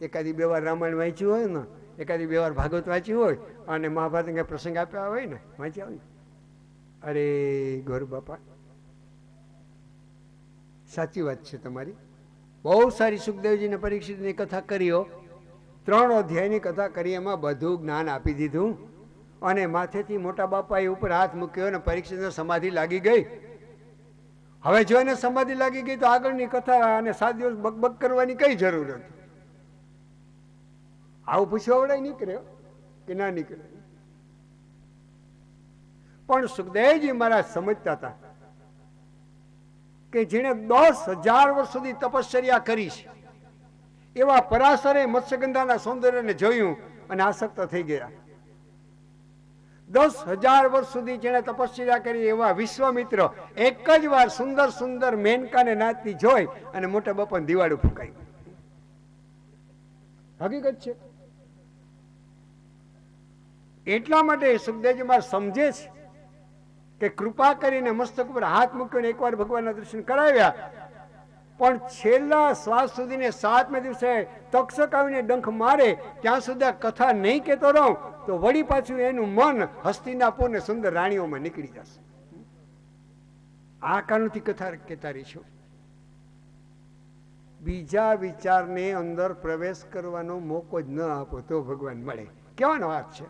S1: એકાદી 2 વાર રામાયણ વાંચ્યું હોય ને, એકાદી 2 વાર ભાગવત વાંચ્યું હોય અને મહાભારત કંઈ પ્રસંગ આપ્યા હોય ને, વાંચ્યા હોય ને, અરે ગોર બાપા સાચી વાત છે તમારી. બહુ સારી સુખદેવજીને પરીક્ષિતની કથા કરીઓ. 3 અધ્યાયની કથા કરી, એમાં બધું જ્ઞાન આપી દીધું અને માથેથી મોટા બાપાએ ઉપર હાથ મૂક્યો અને પરીક્ષિતને સમાધિ લાગી ગઈ. હવે જો એને સમાધિ લાગી ગઈ તો આગળની કથા અને 7 દિવસ બકબક કરવાની કઈ જરૂર હતી? આવું પૂછવા વડાય નીકળ્યો કે ના નીકળે? પણ સુખદેવજી મહારાજ સમજતા હતા કે જેણે 10,000 વર્ષ સુધી તપશ્ચર્યા કરી છે એવા પરાશરે મત્સ્યગંધાના સૌંદર્યને જોયું અને આસક્ત થઈ ગયા. 10,000 વર્ષ સુધી જેણે તપશ્ચર્યા કરી એવા વિશ્વામિત્ર એક જ વાર સુંદર સુંદર મેનકાને નાચતી જોઈ અને મોટા બાપાને દિવાળું ફૂંકાઈ. હકીકત છે. એટલા માટે સુખદેવજી મહારાજ સમજે છે કે કૃપા કરીને મસ્તક ઉપર હાથ મૂક્યો એકવાર ભગવાનના દર્શન કરાવ્યા, પણ છેલ્લા શ્વાસ સુધીને 7મે દિવસે તક્ષક આવીને ડંખ મારે ત્યાં સુધી કથા નહીં કહેતો રહું તો વળી પાછું એનું મન હસ્તિનાપુર ને સુંદર રાણીઓમાં નીકળી જશે. આ કારણથી કથા કહેતા રહીશું. બીજા વિચારને અંદર પ્રવેશ કરવાનો મોકો જ ન આપો તો ભગવાન મળે. કેવાનો વાત છે?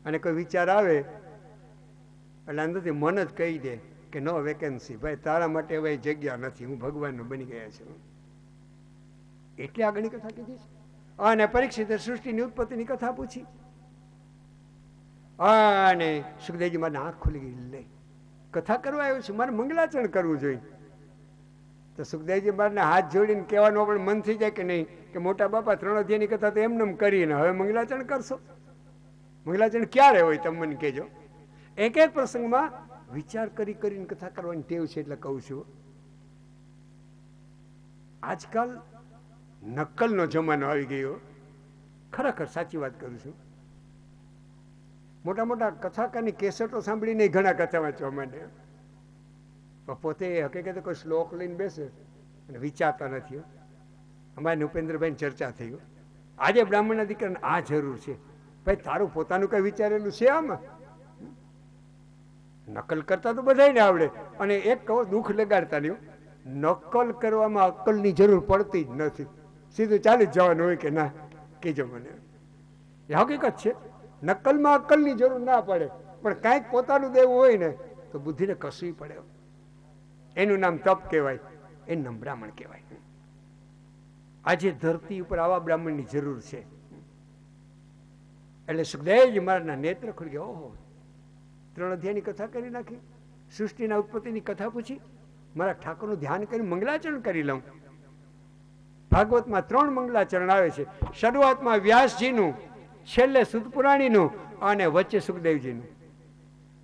S1: અને કોઈ વિચાર આવે એટલે અંદરથી મન જ કહી દે કે નો વેકેન્સી, ભાઈ તારા માટે હવે જગ્યા નથી, હું ભગવાનનો બની ગયા છું. એટલે આગળની કથા કીધી છે. અને પરીક્ષિતે સૃષ્ટિની ઉત્પત્તિની કથા પૂછી અને સુખદેવજી મારી આંખ ખુલી ગઈ. લે કથા કરવા આવ્યું છે, મારે મંગલાચરણ કરવું જોઈએ. તો સુખદેવજી મારને હાથ જોડીને કહેવાનું પણ મન થઈ જાય કે નહીં કે મોટા બાપા 3 અધ્યાયની કથા તો એમને કરીને હવે મંગલાચરણ કરશો? મંગલાચરણ ક્યારે હોય તમે મને કહેજો. એક એક પ્રસંગમાં વિચાર કરીને કથા કરવાની ટેવ છે. એટલે કહું છું, આજકાલ નકલનો જમાનો આવી ગયો. ખરેખર સાચી વાત કરું છું. મોટા મોટા કથાકારની કેસેટો સાંભળીને ઘણા કથા વાંચવા માંડે. પોતે હકીકતે કોઈ શ્લોક લઈને બેસે અને વિચારતા નથી. અમારે ઉપેન્દ્રભાઈ ચર્ચા થઈ, આજે બ્રાહ્મણના દીકરાને આ જરૂર છે. ભાઈ તારું પોતાનું કઈ વિચારેલું છે આમાં? નકલ કરતા તો બધાને આવડે. અને એક કહો દુઃખ લગાડતા નહીં, નકલ કરવામાં અક્કલની જરૂર પડતી જ નથી. સીધું ચાલી જ જવાનું હોય કે ના કહેજો મને. એ હકીકત છે. નકલમાં અક્કલની જરૂર ના પડે, પણ કાંઈક પોતાનું દેવું હોય ને તો બુદ્ધિને કસવી પડે. એનું નામ તપ કહેવાય, એનું નામ બ્રાહ્મણ કહેવાય. આજે ધરતી ઉપર આવા બ્રાહ્મણની જરૂર છે. એટલે સુખદેવજી મહારાજના નેત્ર ખુલી ગયા. ઓહો, 3 અધ્યાયની કથા કરી નાખી, સૃષ્ટિના ઉત્પત્તિની કથા પૂછી, મારા ઠાકોરનું ધ્યાન કરી મંગલાચરણ કરી લઉં. ભાગવતમાં 3 મંગલાચરણ આવે છે. શરૂઆતમાં વ્યાસજીનું, છેલ્લે સુતપુરાણીનું અને વચ્ચે સુખદેવજીનું.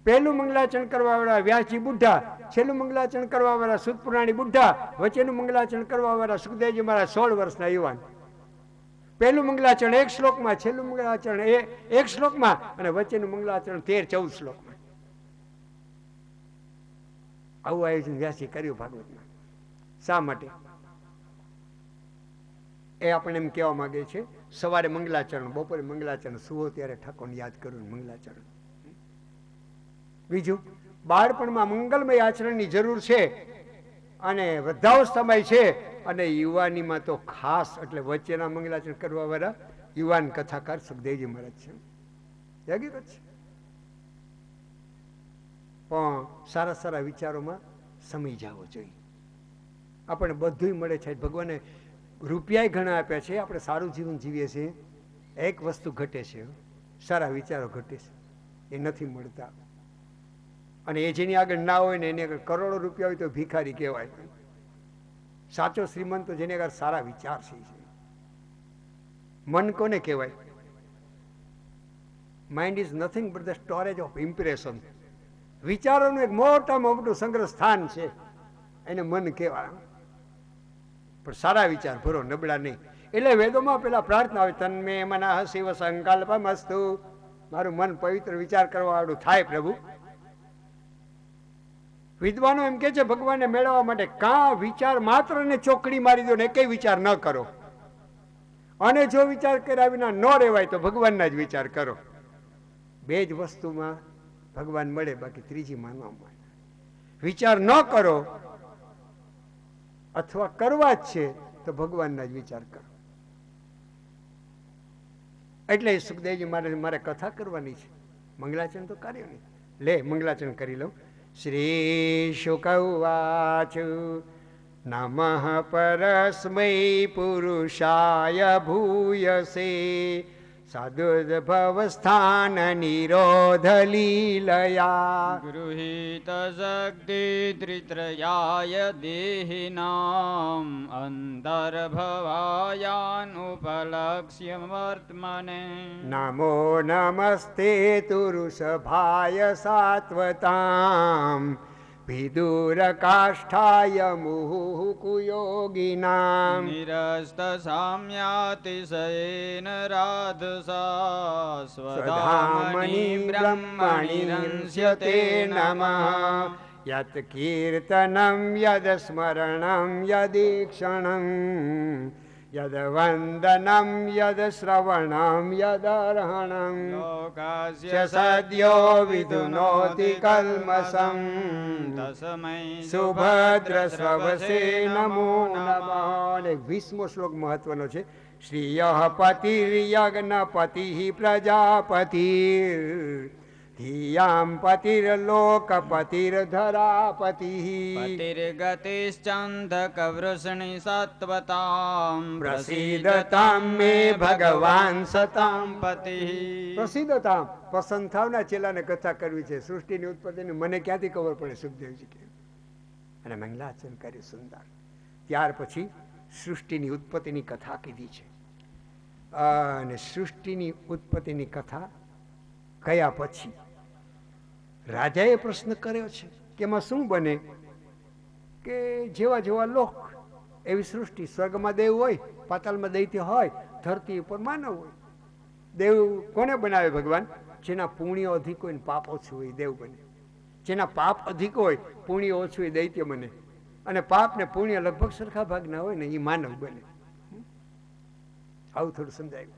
S1: પહેલું મંગલાચરણ કરવા વાળા વ્યાસજી બુઢા, છેલ્લું મંગલાચરણ કરવા વાળા સુતપુરાણી બુઢા, વચ્ચેનું મંગલાચરણ કરવા વાળા સુખદેવજી મારા 16 વર્ષના યુવાન. પહેલું મંગલાચરણ 1 શ્લોકમાં, છેલ્લું મંગલાચરણ 1 શ્લોકમાં અને વચ્ચેનું મંગલાચરણ 13-14 શ્લોકમાં. આવું આયોજન વ્યાસજી કર્યું ભાગવતમાં. શા માટે? એ આપણે એમ કહેવા માંગે છે, સવારે મંગલાચરણ, બપોરે મંગલાચરણ, સુવો ત્યારે ઠાકોરને યાદ કરવું મંગલાચરણ. બીજું, બાળપણમાં મંગલમય આચરણની જરૂર છે અને વૃદ્ધાવસ્થામાં છે, અને યુવાનીમાં તો ખાસ. એટલે વચ્ચેના મંગલાચરણ કરવા વાળા યુવાન કથાકાર સુખદેવજી મહારાજ છે. હકીકત છે. પણ સારા સારા વિચારોમાં સમય જવો જોઈએ. આપણે બધું મળે છે. ભગવાને રૂપિયા ઘણા આપ્યા છે, આપણે સારું જીવન જીવીએ છીએ. એક વસ્તુ ઘટે છે, સારા વિચારો ઘટે છે, એ નથી મળતા. અને એ જેની આગળ ના હોય ને એની આગળ કરોડો રૂપિયા હોય તો ભિખારી કહેવાય. સાચો શ્રીમંત તો જેની આગળ સારા વિચાર છે. મન કોને કહેવાય? Mind is nothing but the storage of impression. વિચારોનું એક મોટામાં મોટું સંગ્રહ સ્થાન છે, એને મન કહેવાય. પણ સારા વિચાર ભરો, નબળા નહીં. એટલે વેદોમાં પેલા પ્રાર્થના આવે, તન્મે મનઃ શિવ સંકલ્પમસ્તુ, મારું મન પવિત્ર વિચાર કરવા વાળું થાય પ્રભુ. વિદ્વાનો એમ કે છે ભગવાનને મેળવવા માટે કાં વિચાર માત્ર ને ચોકડી મારી દો ને કઈ વિચાર ન કરો, અને જો વિચાર કર્યા વિના ન રહેવાય તો ભગવાનના જ વિચાર કરો. બે જ વસ્તુમાં ભગવાન મળે, બાકી ત્રીજીમાં ન મળે. વિચાર ન કરો અથવા કરવા જ છે તો ભગવાનના જ વિચાર કરો. એટલે સુખદેવજી મારે કથા કરવાની છે, મંગલાચરણ તો કાર્ય નહીં. લે મંગલાચરણ કરી લઉં. શ્રી શુક ઉવાચ નમઃ પરસ્મૈ પુરુષાય ભૂયસે સદુદ્ભવ સ્થાન નિરોધ લીલયા
S2: ગૃહીત શક્તિ ત્રિત્રયાય દેહિનામ અંતર્ભવાયાનુપલક્ષ્ય વર્ત્મને
S1: નમો નમસ્તે તુરુષભાય સાત્વતામ વિદુરકાષ્ઠાય મુહુકુયોગિનામ
S2: નિરસ્ત સામ્યાતિશયેન રાધસા
S1: સ્વધામનિ બ્રહ્મણિ રંસ્યતે નમઃ યત કીર્તનમ યદ સ્મરણમ યદીક્ષણમ યદ વંદનમ યદ શ્રવણમ યદર્હણમ
S2: લોકસ્ય
S1: સદ્યો વિધુનોતિ કલ્મષમ
S2: તસ્મૈ
S1: સુભદ્ર શ્રવસે નમો નમઃ. 20મો શ્લોક મહત્વનો છે. શ્રીયઃ પતિર્યજ્ઞપતિ પ્રજાપતિર ધિયામ પતિર્લોકપતિર્ધરાપતિ
S2: પતિર્ગતિશ્ચંદકવૃષણિ સત્વતામ
S1: પ્રસિદ્ધતામ મે ભગવાન સતામ
S2: પતિ
S1: પ્રસિદ્ધતામ. પસંદ થાવના ચેલાને કથા કરવી છે. સૃષ્ટિની ઉત્પત્તિની મને ક્યાંથી ખબર પડે? સુખદેવજી કે અને મંગલાચરણ કર્યું સુંદર. ત્યાર પછી સૃષ્ટિની ઉત્પત્તિની કથા કીધી છે. અને સૃષ્ટિની ઉત્પત્તિની કથા કયા પછી રાજાએ પ્રશ્ન કર્યો છે કે એમાં શું બને? કે જેવા જેવા લોક એવી સૃષ્ટિ. સ્વર્ગમાં દેવ હોય, પાતાળમાં દૈત્ય હોય, ધરતી ઉપર માનવ હોય. દેવ કોને બનાવે ભગવાન? જેના પુણ્ય અધિક હોય ને પાપ ઓછું હોય દેવ બને. જેના પાપ અધિક હોય, પુણ્ય ઓછું હોય દૈત્ય બને. અને પાપ ને પુણ્ય લગભગ સરખા ભાગના હોય ને એ માનવ બને. આવું થોડું સમજાયું.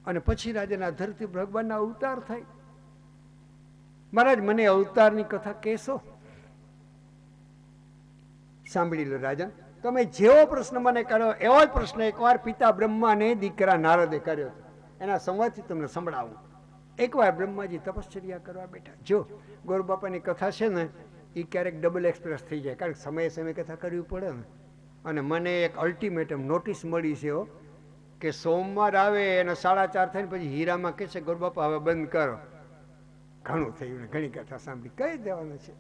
S1: અને પછી રાજાના ધરતી ભગવાનના અવતાર થાય. મહારાજ મને અવતારની કથા કહેશો? સાંભળી લો રાજન, તમે જેવો પ્રશ્ન મને કર્યો એવો જ પ્રશ્ન એકવાર પિતા બ્રહ્માને દીકરા નારદે કર્યો હતો. એના સંવાદથી તમને સંભળાવું. એકવાર બ્રહ્માજી તપશ્ચર્યા કરવા બેઠા. જો ગોરબાપાની કથા છે ને, એ ક્યારેક ડબલ એક્સપ્રેસ થઈ જાય, કારણ કે સમયે સમયે કથા કરવી પડે ને. અને મને એક અલ્ટિમેટમ નોટિસ મળી છે કે સોમવાર આવે અને 4:30 થાય ને પછી હીરામાં કહે છે ગોરબાપા હવે બંધ કરો. ઘણું થયું ને, ઘણી કથા સાંભળી, કહી દેવાનું છે.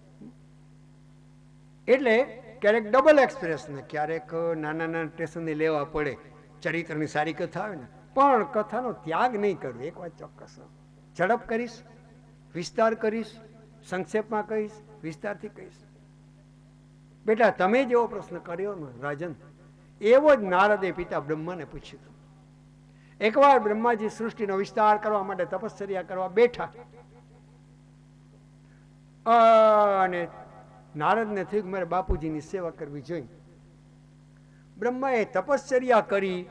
S1: એટલે ક્યારેક ડબલ એક્સપ્રેસ ને ક્યારેક નાના નાના સ્ટેશનને લેવા પડે. ચરિત્રની સારી કથા આવે ને, પણ કથાનો ત્યાગ નહીં કરવો. એક વાત ચોક્કસ, ઝડપ કરીશ, વિસ્તાર કરીશ, સંક્ષેપમાં કહીશ, વિસ્તારથી કહીશ. બેટા તમે જેવો પ્રશ્ન કર્યો ને રાજન, એવો જ નારદે પિતા બ્રહ્માને પૂછ્યું હતું. એકવાર બ્રહ્માજી સૃષ્ટિનો વિસ્તાર કરવા માટે તપશ્ચર્યા કરવા બેઠા અને નારદને થયું કે મારે બાપુજીની સેવા કરવી જોઈએ. બ્રહ્માએ તપશ્ચર્યા કરી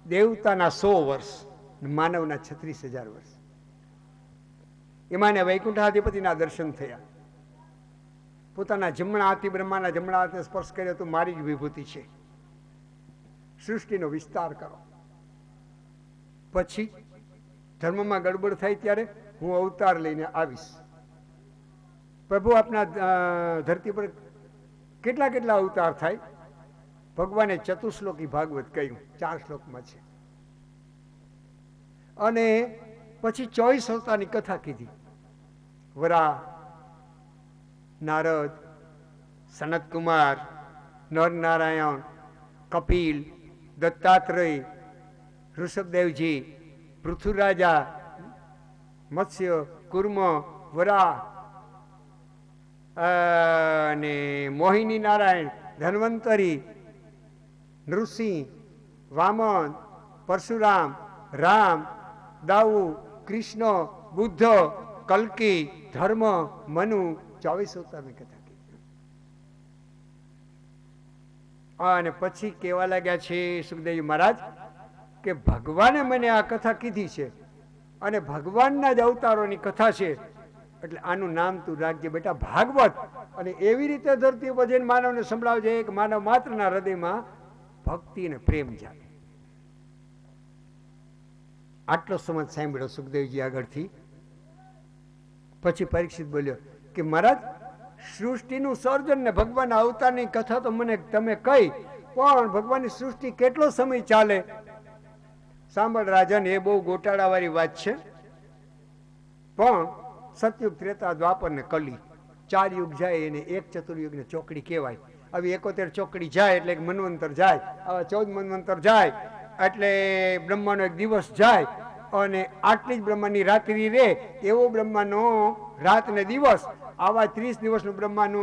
S1: દેવતાના 100 વર્ષ, માનવના 36,000 વર્ષ. એમાં વૈકુંઠાધિપતિના દર્શન થયા. પોતાના જમણા હાથથી બ્રહ્માના જમણા હાથને સ્પર્શ કર્યો તો મારી જ વિભૂતિ છે. સૃષ્ટિનો વિસ્તાર કરો. પછી ધર્મમાં ગડબડ થાય ત્યારે હું અવતાર લઈને આવીશ. પ્રભુ આપના ધરતી પર કેટલા કેટલા અવતાર થાય? ભગવાને ચતુશ્લોકી ભાગવત કહ્યું, 4 શ્લોકમાં છે. અને પછી 24 અવતારની કથા કીધી. વરા, નારદ, સનતકુમાર, નરનારાયણ, કપિલ, દત્તાત્રેય, ઋષભદેવજી, પૃથ્વીરાજા, મત્સ્ય, કુર્મ, વરા અને મોહિની નારાયણ, ધન્વંતરી, નૃસિંહ, વામન, પરશુરામ, રામ, દાઉ, કૃષ્ણ, બુદ્ધ, કલ્કી, ધર્મ, મનુ, 24 અવતારની કથા કીધી. અને પછી કેવા લાગ્યા છે સુખદેવજી મહારાજ કે ભગવાને મને આ કથા કીધી છે અને ભગવાનના જ અવતારોની કથા છે, એટલે આનું નામ તું રાખજે બેટા ભાગવત. અને એવી રીતે ધરતી ઉપર જઈને માનવને સંભળાવજે કે માનવ માત્રના હૃદયમાં ભક્તિ અને પ્રેમ જાગે. આટલો સમજ સાંભળ્યો સુખદેવજી આગળથી. પછી પરીક્ષિત બોલ્યો કે મહારાજ, સૃષ્ટિનું સર્જન ને ભગવાનના અવતારની કથા તો મને તમે કહી, પણ ભગવાનની સૃષ્ટિ કેટલો સમય ચાલે? સાંભળ રાજન, એ બહુ ગોટાળાવાળી વાત છે, પણ સતયુગ, ત્રેતા, દ્વાપર ને કલી 4 યુગ જાય એને એક ચતુર્યુગને ચોકડી કહેવાય. આવી 71 ચોકડી જાય એટલે એક મન્વંતર જાય, આવા 14 મન્વંતર જાય એટલે બ્રહ્માનો એક દિવસ જાય, અને આટલી જ બ્રહ્માની રાત્રિ રે એવો બ્રહ્માનો રાત ને દિવસ, આવા 30 દિવસનું બ્રહ્માનો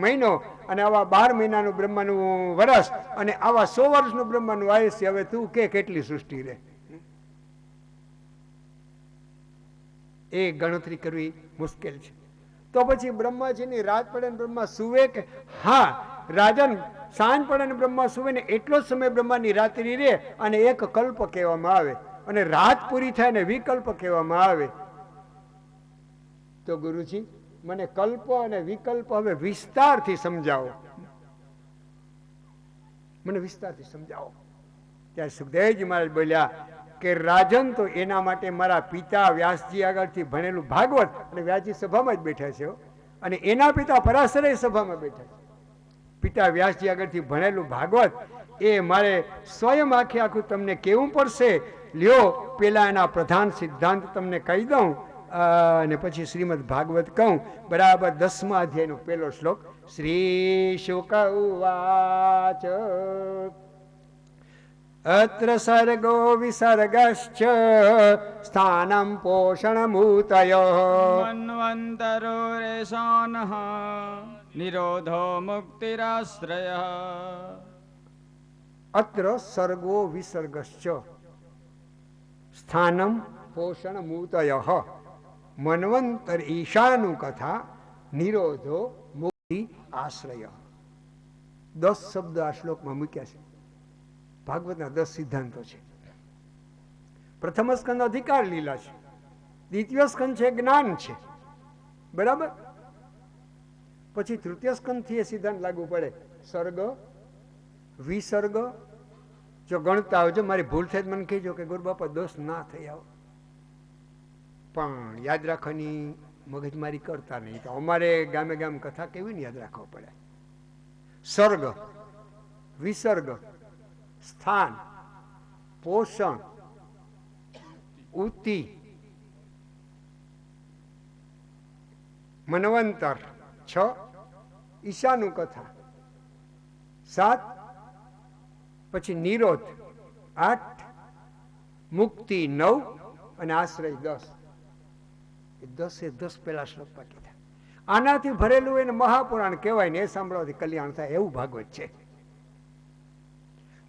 S1: મહિનો, અને આવા 12 મહિનાનું બ્રહ્માનું વર્ષ, અને આવા 100 વર્ષનું બ્રહ્માનું આયુષ્ય. હવે તું કે કેટલી સૃષ્ટિ રે? એ ગણતરી કરવી મુશ્કેલ છે. તો પછી બ્રહ્માજીની રાત પડે ને બ્રહ્મા સુવે કે? હા રાજન, સાંજ પડે ને બ્રહ્મા સુવે ને એટલો જ સમય બ્રહ્માની રાત્રિ રે, અને એક કલ્પ કહેવામાં આવે, અને રાત પૂરી થાય ને વિકલ્પ કહેવામાં આવે. તો ગુરુજી મને કલ્પ અને વિકલ્પ હવે વિસ્તારથી સમજાવો, મને વિસ્તારથી સમજાવો. ત્યારે સુખદેવજી મહારાજ બોલ્યા કે રાજન, તો એના માટે મારા પિતા વ્યાસજી આગળથી ભણેલું ભાગવત, અને વ્યાસજી સભામાં જ બેઠા છે, અને એના પિતા પરાશરય સભામાં બેઠા છે. પિતા વ્યાસજી આગળથી ભણેલું ભાગવત એ મારે સ્વયં આખે આખું તમને કેવું પડશે. લ્યો પેલા એના પ્રધાન સિદ્ધાંત તમને કહી દઉં, અને પછી શ્રીમદ ભાગવત કહું. બરાબર 10મા અધ્યાયનો પહેલો શ્લોક. શ્રી શુક ઉવાચ અત્ર સર્ગો વિસર્ગશ્ચ સ્થાનમ પોષણમૂતયો
S2: મન્વંતરો રેશાનઃ નિરોધો મુક્તિરાશ્રય.
S1: અત્ર સર્ગો વિસર્ગશ્ચ સ્થાનમ પોષણમૂતય મન્વંતર ઈશાનું કથા નિરોધો મુક્તિ આશ્રય. 10 શબ્દ આ શ્લોકમાં મૂક્યા છે. ભાગવતના 10 સિદ્ધાંતો છે. પ્રથમ સ્કંદ અધિકાર લીલા છે, દ્વિતીય સ્કંદ છે જ્ઞાન છે, બરાબર. પછી તૃતીય સ્કંદ થી એ સિદ્ધાંત લાગુ પડે. સર્ગ, વિસર્ગ, જો ગણતા આવજો, મારી ભૂલ થાય મને કહેજો કે ગુરુ બાપા દોષ ના થઈ આવો, પણ યાદ રાખવાની મગજમારી કરતા નહીં. તો અમારે ગામે ગામ કથા કેવી ને યાદ રાખવા પડે. સર્ગ, વિસર્ગ, સ્થાન, પોષણ, ઉતિ, મન્વંતર 6, ઈશાનું કથા 7, પછી નિરોધ 8, મુક્તિ 9, અને આશ્રય 10. એ 10 પેલા શ્લોકમાં કીધા. આનાથી ભરેલું એને મહાપુરાણ કહેવાય ને, એ સાંભળવાથી કલ્યાણ થાય એવું ભાગવત છે.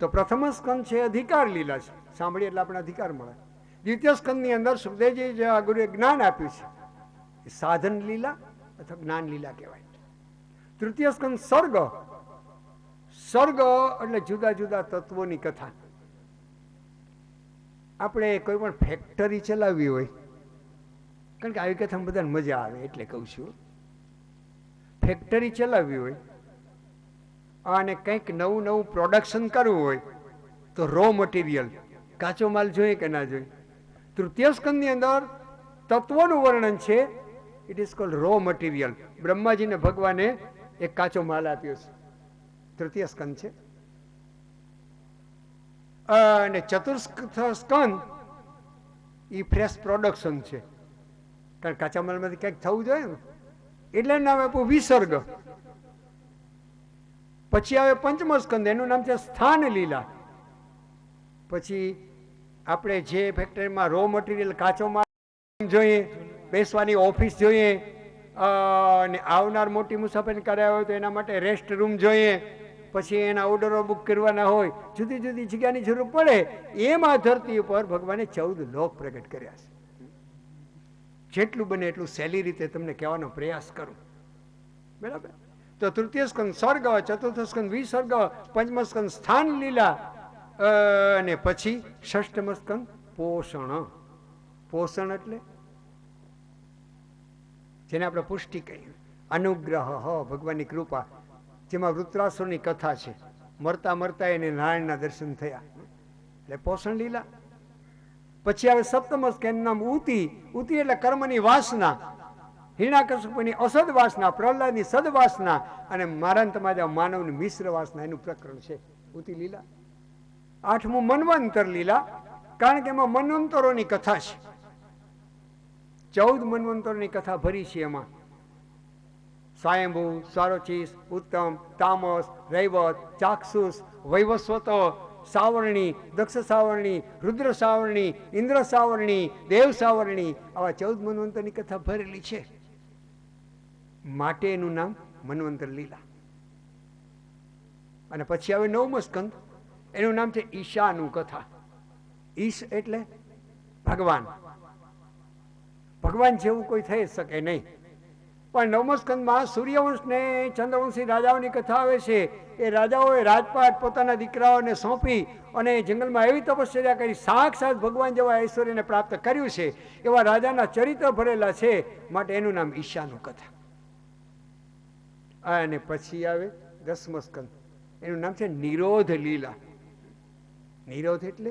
S1: તો પ્રથમ સ્કંદ છે અધિકાર લીલા છે, સાંભળીએ એટલે આપણે અધિકાર મળે. દ્વિતીય સ્કંદની અંદર સુખદેવજી જે ગુરુએ જ્ઞાન આપ્યું છે એ સાધન લીલા અથવા જ્ઞાન લીલા કહેવાય. તૃતીય સ્કંદ સર્ગ, સર્ગ એટલે જુદા જુદા તત્વોની કથા. આપણે કોઈ પણ ફેક્ટરી ચલાવવી હોય, કારણ કે આવી કથામાં બધાને મજા આવે એટલે કહું છું. ફેક્ટરી ચલાવવી હોય અને કંઈક નવું નવું પ્રોડક્શન કરવું હોય તો રો મટીરિયલ, કાચો માલ જોઈએ કે ના જોઈએ. તૃતીય સ્કંદની અંદર તત્વોનું વર્ણન છે. It is called raw material. બ્રહ્માજીને ભગવાને એક કાચો માલ આપ્યો છે, તૃતીય સ્કંદ છે. અને ચતુર્થ સ્કંદ એ ફ્રેશ પ્રોડક્શન છે, કારણ કાચા માલમાંથી ક્યાંક થવું જોઈએ ને, એટલે નામ આપ્યું વિસર્ગ. પછી આવે પંચમો સ્કંદ, એનું નામ છે સ્થાન લીલા. પછી આપણે જે ફેક્ટરીમાં રો મટીરિયલ કાચો માલ જોઈએ, બેસવાની ઓફિસ જોઈએ, અને આવનાર મોટી મુસાફરી કર્યા હોય તો એના માટે રેસ્ટ રૂમ જોઈએ, પછી એના ઓર્ડરો બુક કરવાના હોય, જુદી જુદી જગ્યાની જરૂર પડે. એમાં ધરતી ઉપર ભગવાને 14 લોક પ્રગટ કર્યા છે. જેટલું બને એટલું સહેલી રીતે તમને કહેવાનો પ્રયાસ કરું, બરાબર? તો તૃતીય સ્કંદ સ્વર્ગ, ચતુર્થ સ્કંદ વિસર્ગ, પંચમ સ્કંદ સ્થાન લીલા, અને પછી ષષ્ઠમ સ્કંદ પોષણ. પોષણ એટલે જેને આપણે પુષ્ટિ કહીએ, અનુગ્રહ, ભગવાનની કૃપા, જેમાં વૃત્રાસુરની કથા છે. મરતા મરતા એને નારાયણના દર્શન થયા, એટલે પોષણ લીલા. પછી આવે સપ્તમ સ્કંદ, નામ ઉતિ. ઉતિ એટલે કર્મની વાસના, હિરણ્યકશ્યપની અસદ વાસના, પ્રહલાદની સદ વાસના, અને મારા તમારા માનવની મિશ્ર વાસના, એનું પ્રકરણ છે ઉતિ લીલા. આઠમું મન્વંતર લીલા, કારણ કે એમાં મન્વંતરોની કથા છે. 14 મન્વંતરોની કથા ભરી છે એમાં. સ્વયંભૂ, સ્વારોચિસ, ઉત્તમ, તામસ, રૈવત, ચાક્ષુષ, વૈવસ્વત, સાવરણી, દક્ષ સાવરણી, રુદ્ર સાવરણી, ઇન્દ્ર સાવરણી, દેવ સાવરણી, આવા 14 મન્વંતરની કથા ભરેલી છે. માટે એનું નામ મન્વંતર લીલા. અને પછી આવે 9મો સ્કંદ, એનું નામ છે ઈશાનું કથા. ઈશ એટલે ભગવાન. ભગવાન જેવું કોઈ થઈ શકે નહીં. પણ 9મા સ્કંદમાં સૂર્યવંશ ને ચંદ્રવંશી રાજાઓની કથા આવે છે. એ રાજાઓએ રાજપાટ પોતાના દીકરાઓને સોંપી અને જંગલમાં એવી તપશ્ચર્યા કરી, સાક્ષાત ભગવાન જેવા ઐશ્વર્યને પ્રાપ્ત કર્યું છે. એવા રાજાના ચરિત્ર ભરેલા છે, માટે એનું નામ ઈશાનું કથા. અને પછી આવે 10મો સ્કંદ, એનું નામ છે નિરોધ લીલા. નિરોધ એટલે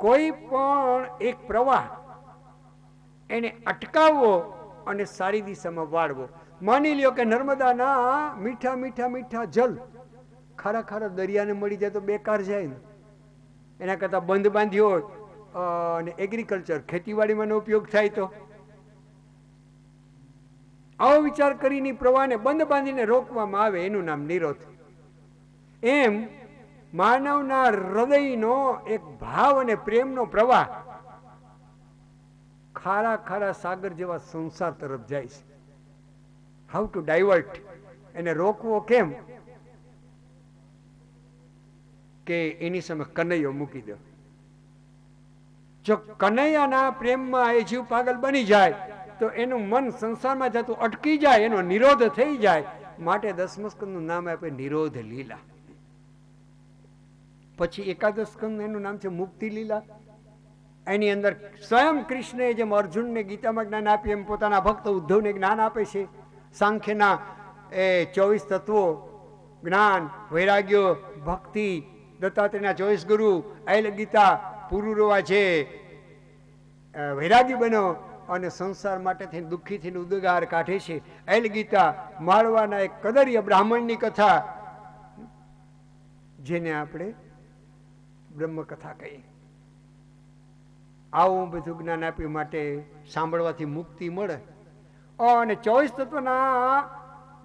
S1: કોઈ પણ એક પ્રવાહ એને અટકાવવો અને સારી દિશામાં વાળવો. માની લ્યો કે નર્મદાના મીઠા મીઠા મીઠા જલ ખારા ખારા દરિયાને મળી જાય તો બેકાર જાય ને. એના કરતાં બંધ બાંધ્યો હોય અને એગ્રીકલ્ચર ખેતીવાડીમાં ઉપયોગ થાય તો. આવો વિચાર કરીને પ્રવાહને બંધ બાંધીને રોકવામાં આવે, એનું નામ નિરોધ. એમ માનવના હૃદયનો એક ભાવ અને પ્રેમનો પ્રવાહ ખારા ખારા સાગર જેવા સંસાર તરફ જાય છે. હાઉ ટુ ડાયવર્ટ, એને રોકવો કેમ? કે એની સામે કનૈયો મૂકી દો. જો કનૈયાના પ્રેમમાં એ જીવ પાગલ બની જાય તો એનું મન સંસારમાં જતું અટકી જાય, એનો નિરોધ થઈ જાય. માટે 10મા સ્કંદનું નામ આપે નિરોધ લીલા. પછી 11 સ્કંદ, એનું નામ છે મુક્તિ લીલા. એની અંદર સ્વયં કૃષ્ણએ જેમ અર્જુનને ગીતામાં જ્ઞાન આપ્યું એમ પોતાના ભક્ત ઉદ્ધવને જ્ઞાન આપે છે. સાંખ્યના એ 24 તત્વો, જ્ઞાન, વૈરાગ્ય, ભક્તિ, દત્તાત્રેયના 24 ગુરુ, અયલ ગીતા, પુરુરવા છે વૈરાગી બનો અને સંસાર માટે થઈને દુઃખી થઈને ઉદ્ગાર કાઢે છે. અયલ ગીતા, માળવાના એક કદરીય બ્રાહ્મણની કથા, જેને આપણે બ્રહ્મકથા કહીએ. આવું બધું જ્ઞાન આપ્યું માટે સાંભળવાથી મુક્તિ મળે. અને 24 તત્વના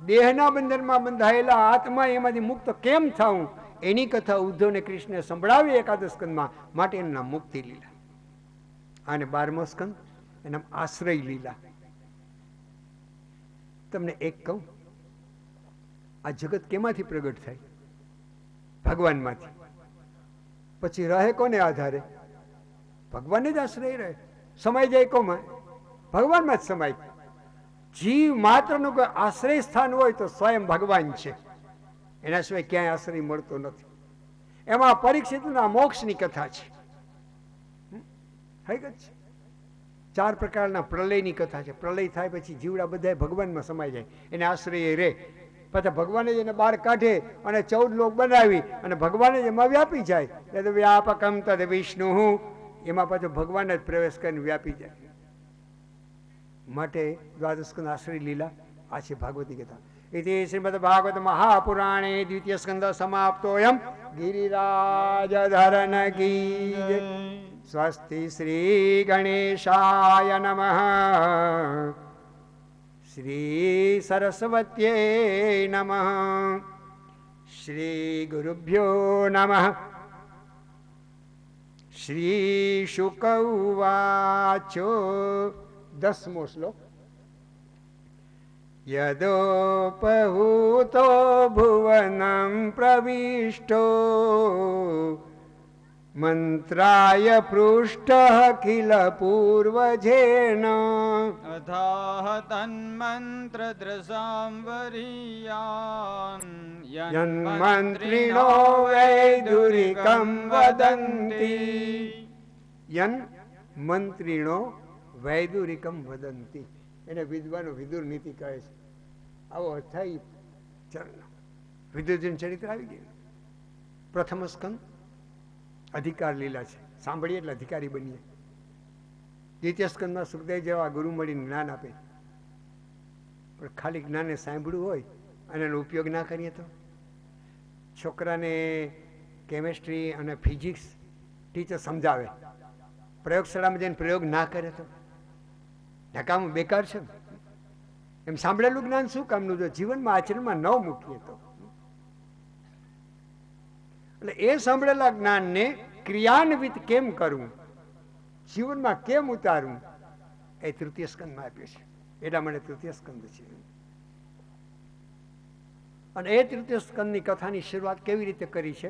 S1: દેહના બંધનમાં બંધાયેલા આત્મા એમાંથી મુક્ત કેમ થવું, એની કથા ઉદ્ધવને કૃષ્ણે સંભળાવી 11 સ્કંદમાં, માટે એનું નામ મુક્તિ લીલા. અને 12મો સ્કંદ, એનું આશ્રય લીલા. તમને એક કહું, આ જગત કેમાંથી પ્રગટ થાય? ભગવાનમાંથી. પછી રહે કોને આધારે? ભગવાનને જ આશ્રય રહે. સમાય જાય કોમાં? ભગવાનમાં જ સમાય. જીવ માત્રનું કોઈ આશ્રય સ્થાન હોય તો સ્વયં ભગવાન છે, એના સિવાય ક્યાંય આશ્રય મળતો નથી. એમાં પરીક્ષિતના મોક્ષની કથા છે. હકીકત છે. 4 પ્રકારના પ્રલયની કથા છે. પ્રલય થાય પછી જીવડા બધા ભગવાનમાં સમાઈ જાય, એને આશ્રય રહે. પાછા ભગવાને જ એને બહાર કાઢે અને 14 લોક બનાવી અને ભગવાને જ એમાં વ્યાપી જાય. એટલે વ્યાપકમ તદ વિષ્ણુ, એમાં પાછો ભગવાન જ પ્રવેશ કરીને વ્યાપી જાય. માટે 12 સ્કંદ આશ્રય લીલા. આ છે ભાગવતી કથા. ઇતિ શ્રીમદ ભાગવત મહાપુરાણે 2ય સ્કંદ સમાપ્તોયમ. ગિરિરાજ ધરણ કી સ્વસ્તિ શ્રી ગણેશાય નમઃ. શ્રી સરસ્વત્યે નમઃ. શ્રી ગુરુભ્યો નમઃ. શ્રી શુક ઉવાચો. 10મો શ્લોક. યદોપહૂતો ભુવનં પ્રવિષ્ટો મંત્રાય પૃષ્ઠ અખિલ પૂર્વજેન
S2: અથાહ તન્મંત્ર દ્રશાં વરીયાન
S1: યન્મંત્રિણો વૈદુરિકં વદન્તિ. યન મંત્રિણો વૈદુરિકમ વદન્તિ. એને વિદ્વાનો વિદુર નીતિ કહે છે. આવો અસ્થાયી ચરણ વિદુરજીનું ચરિત્ર આવી ગયું. પ્રથમ સ્કંદ અધિકાર લીલા છે. સાંભળીએ એટલે અધિકારી બનીએ. દ્વિતીય સ્કંદમાં સુખદેવ જેવા ગુરુ મળીને જ્ઞાન આપે, પણ ખાલી જ્ઞાનને સાંભળ્યું હોય અને એનો ઉપયોગ ના કરીએ તો. છોકરાને કેમેસ્ટ્રી અને ફિઝિક્સ ટીચર સમજાવે, પ્રયોગશાળામાં જઈને પ્રયોગ ના કરે તો નકામ બેકાર છે. એમ સાંભળેલું જ્ઞાન શું કામનું જો જીવનમાં આચરણમાં ન મૂકીએ તો. એટલે એ સાંભળેલા જ્ઞાનને ક્રિયાન્વિત કેમ કરવું, જીવનમાં કેમ ઉતારવું, એ તૃતીય સ્કંદમાં આપ્યું છે. એટલા માટે તૃતીય સ્કંદ છે. અને એ તૃતીય સ્કંદની કથાની શરૂઆત કેવી રીતે કરી છે?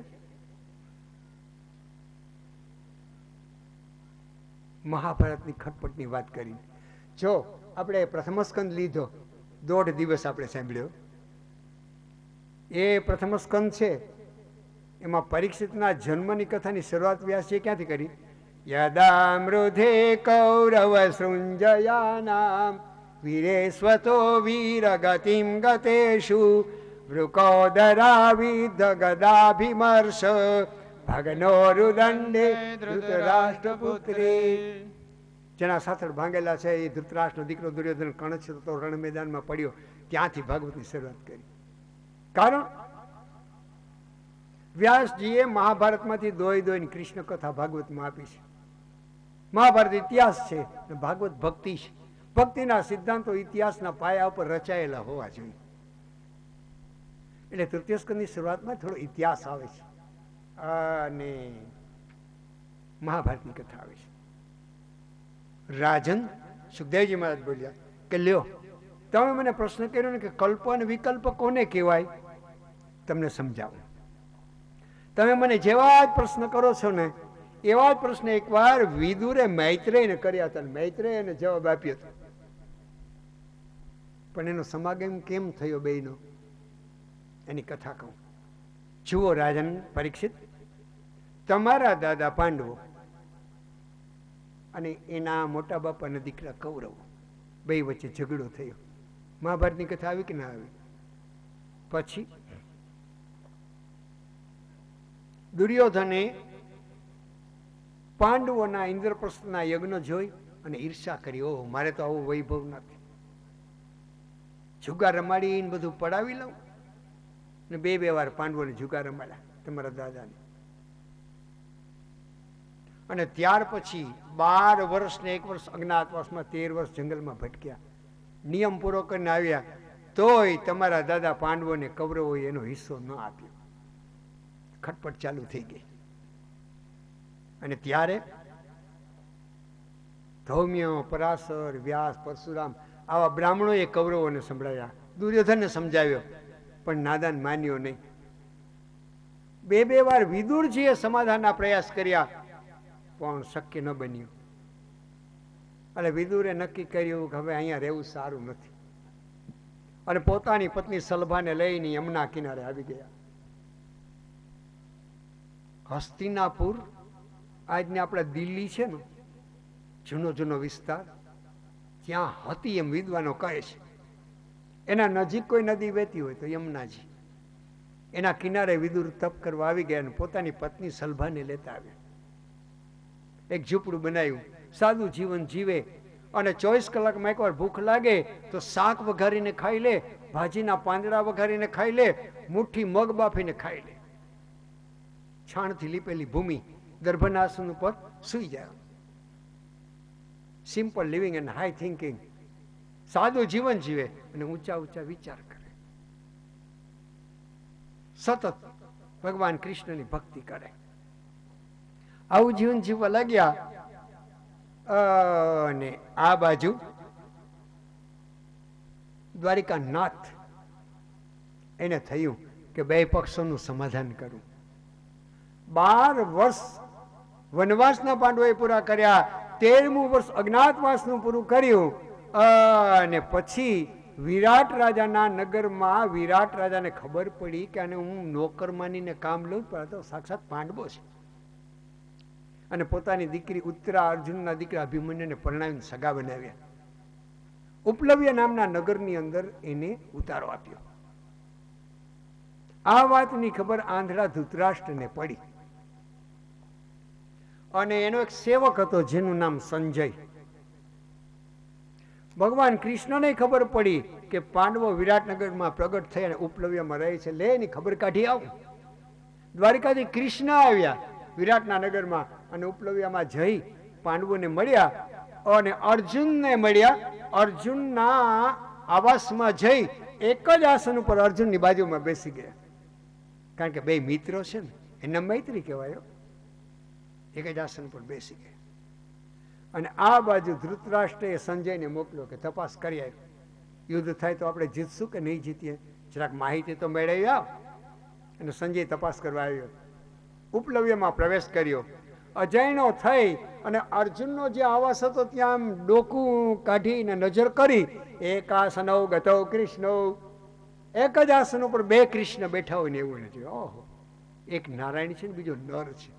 S1: મહાભારતની ખટપટની વાત કરીને. જો આપણે પ્રથમ સ્કંદ લીધો, 1.5 દિવસ આપણે સાંભળ્યો. એ પ્રથમ સ્કંદ છે એમાં પરીક્ષિતના જન્મની કથાની શરૂઆત વ્યાસે ક્યાંથી કરી? યદા મૃધે કૌરવ સૃંજયાનામ વીરેસ્વતો વીરગતિમ ગતેષુ વૃકોદરાવિધ ગદાભિમર્શ ભગનો રુદંડે ધૃતરાષ્ટ્રપુત્રી. જેના સાથળ ભાંગેલા છે એ ધૃતરાષ્ટ્રનો દીકરો દુર્યોધન કર્ણ છે તો રણ મેદાનમાં પડ્યો. ત્યાંથી ભાગવતની શરૂઆત કરી. કારણ વ્યાસજીએ મહાભારતમાંથી દોઈને કૃષ્ણ કથા ભાગવતમાં આપી છે. મહાભારત ઇતિહાસ છે, ભાગવત ભક્તિ છે. ભક્તિના સિદ્ધાંતો ઇતિહાસના પાયા ઉપર રચાયેલા હોવા જોઈએ. એટલે તૃતીય સ્કંદની શરૂઆતમાં થોડો ઇતિહાસ આવે છે અને મહાભારતની કથા આવે છે. રાજન સુખદેવજી મહારાજ બોલ્યા કે લ્યો, તમે મને પ્રશ્ન કર્યો ને કે કલ્પ અને વિકલ્પ કોને કહેવાય, તમને સમજાવું. તમે મને જેવા જ પ્રશ્ન કરો છો ને એવા જ પ્રશ્ન એકવાર વિદુરે મૈત્રેયને કર્યા હતા. મૈત્રેય એને જવાબ આપ્યો હતો, પણ એનો સમાગમ કેમ થયો બેયનો એની કથા કહું. જુઓ રાજન પરીક્ષિત, તમારા દાદા પાંડવો અને એના મોટા બાપાના દીકરા કૌરવો બે વચ્ચે ઝઘડો થયો. મહાભારતની કથા આવી કે ના આવી? પછી દુર્યોધને પાંડવોના ઇન્દ્રપ્રસ્થના યજ્ઞ જોઈ અને ઈર્ષા કરી. ઓહ, મારે તો આવો વૈભવ નથી, જુગાર રમાડીને બધું પડાવી લઉં. ને બે વાર પાંડવોને જુગાર રમાડ્યા તમારા દાદાને. અને ત્યાર પછી 12 વર્ષ ને 1 વર્ષ અજ્ઞાતવાસમાં, 13 વર્ષ જંગલમાં ભટક્યા. નિયમ પૂરો કરીને આવ્યા તોય તમારા દાદા પાંડવોને કૌરવોએ એનો હિસ્સો ન આપ્યો. ખટપટ ચાલુ થઈ ગઈ. અને ત્યારે ધૌમ્ય, પરાશર, વ્યાસ, પરશુરામ આવા બ્રાહ્મણોએ કૌરવોને સંભળાવ્યા. દુર્યોધનને સમજાવ્યો પણ નાદાન માન્યો નહીં. બે વાર વિદુરજીએ સમાધાનના પ્રયાસ કર્યા પણ શક્ય ન બન્યું. અને વિદુરે નક્કી કર્યું કે હવે અહીંયા રહેવું સારું નથી. અને પોતાની પત્ની સલભાને લઈને યમુના કિનારે આવી ગયા. હસ્તિનાપુર આજને આપણા દિલ્હી છે ને, જૂનો વિસ્તાર, ત્યાં હતી એમ વિદ્વાનો કહે છે. એના નજીક કોઈ નદી વહેતી હોય તો યમુનાજી, એના કિનારે વિદુર તપ કરવા આવી ગયા અને પોતાની પત્ની સલભાને લેતા આવ્યા. એક ઝૂંપડું બનાવ્યું, સાદું જીવન જીવે અને 24 કલાકમાં એકવાર ભૂખ લાગે તો શાક વઘારીને ખાઈ લે, ભાજીના પાંદડા વઘારીને ખાઈ લે, મુઠ્ઠી મગ બાફીને ખાઈ લે. છાણથી લીપેલી ભૂમિ, દર્ભનાસન ઉપર સૂઈ જાય. Simple living and high thinking, સાદું જીવન જીવે અને ઊંચા ઊંચા વિચાર કરે, સતત ભગવાન કૃષ્ણની ભક્તિ કરે. આવું જીવન જીવવા લાગ્યા. અને આ બાજુ દ્વારિકાનાથ એને થયું કે બે પક્ષોનું સમાધાન કરું. 12 વર્ષ વનવાસના પાંડવોએ પૂરા કર્યા, 13મું વર્ષ અજ્ઞાતવાસનું પૂરું કર્યું. અને પછી વિરાટ રાજાના નગરમાં વિરાટ રાજાને ખબર પડી કે આને હું નોકર માનીને કામ લઉં, પણ તો સાક્ષાત પાંડવો છે. અને પોતાની દીકરી ઉત્તરા અર્જુનના દીકરા અભિમન્યુને પરણાવીને સગા બનાવ્યા. ઉપલવ્ય નામના નગરની અંદર એને ઉતારો આપ્યો. આ વાતની ખબર આંધળા ધૃતરાષ્ટ્રને પડી. અને એનો એક સેવક હતો જેનું નામ સંજય. ભગવાન કૃષ્ણને ખબર પડી કે પાંડવો વિરાટનગરમાં પ્રગટ થઈ અને ઉપલવ્યમાં રહે છે, લે એની ખબર કાઢી આવું. દ્વારિકાથી કૃષ્ણ આવ્યા વિરાટના નગરમાં અને ઉપલવ્યમાં જઈ પાંડવોને મળ્યા અને અર્જુનને મળ્યા. અર્જુનના આવાસમાં જઈ એક જ આસન ઉપર અર્જુનની બાજુમાં બેસી ગયા. કારણ કે બે મિત્રો છે ને, એના મૈત્રી કહેવાય. એક જ આસન પર બેસી ગયા. અને આ બાજુ ધૃતરાષ્ટ્રએ સંજયને મોકલ્યો કે તપાસ કરી આવ્યો, યુદ્ધ થાય તો આપણે જીતશું કે નહીં જીતીએ, જરાક માહિતી તો મેળવી આવ. અને સંજય તપાસ કરવા આવ્યો, ઉપલવ્યમાં પ્રવેશ કર્યો. અજયનો થઈ અને અર્જુનનો જે આવાસ હતો ત્યાં આમ ડોકું કાઢીને નજર કરી, એક આસનો ગતો કૃષ્ણો, એક જ આસન ઉપર બે કૃષ્ણ બેઠા હોય ને એવું નથી. ઓહો, એક નારાયણ છે ને બીજો નર છે,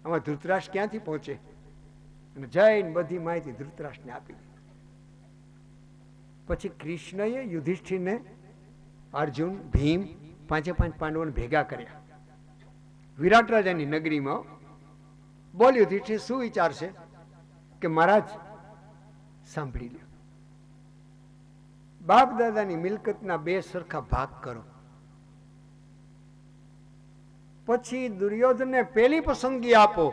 S1: આમાં ધૃતરાષ્ટ્ર ક્યાંથી પહોંચે? અને જઈને બધી માહિતી ધૃતરાષ્ટ્રને આપી. પછી કૃષ્ણએ યુધિષ્ઠિરને, અર્જુન, ભીમ, 5 પાંડવોને ભેગા કર્યા વિરાટ રાજાની નગરીમાં. બોલ્યો, યુધિષ્ઠિર શું વિચાર છે? કે મહારાજ સાંભળી લો, બાપ દાદાની મિલકતના 2 સરખા ભાગ કરો. પછી દુર્યોધનને પેલી પસંદગી આપો,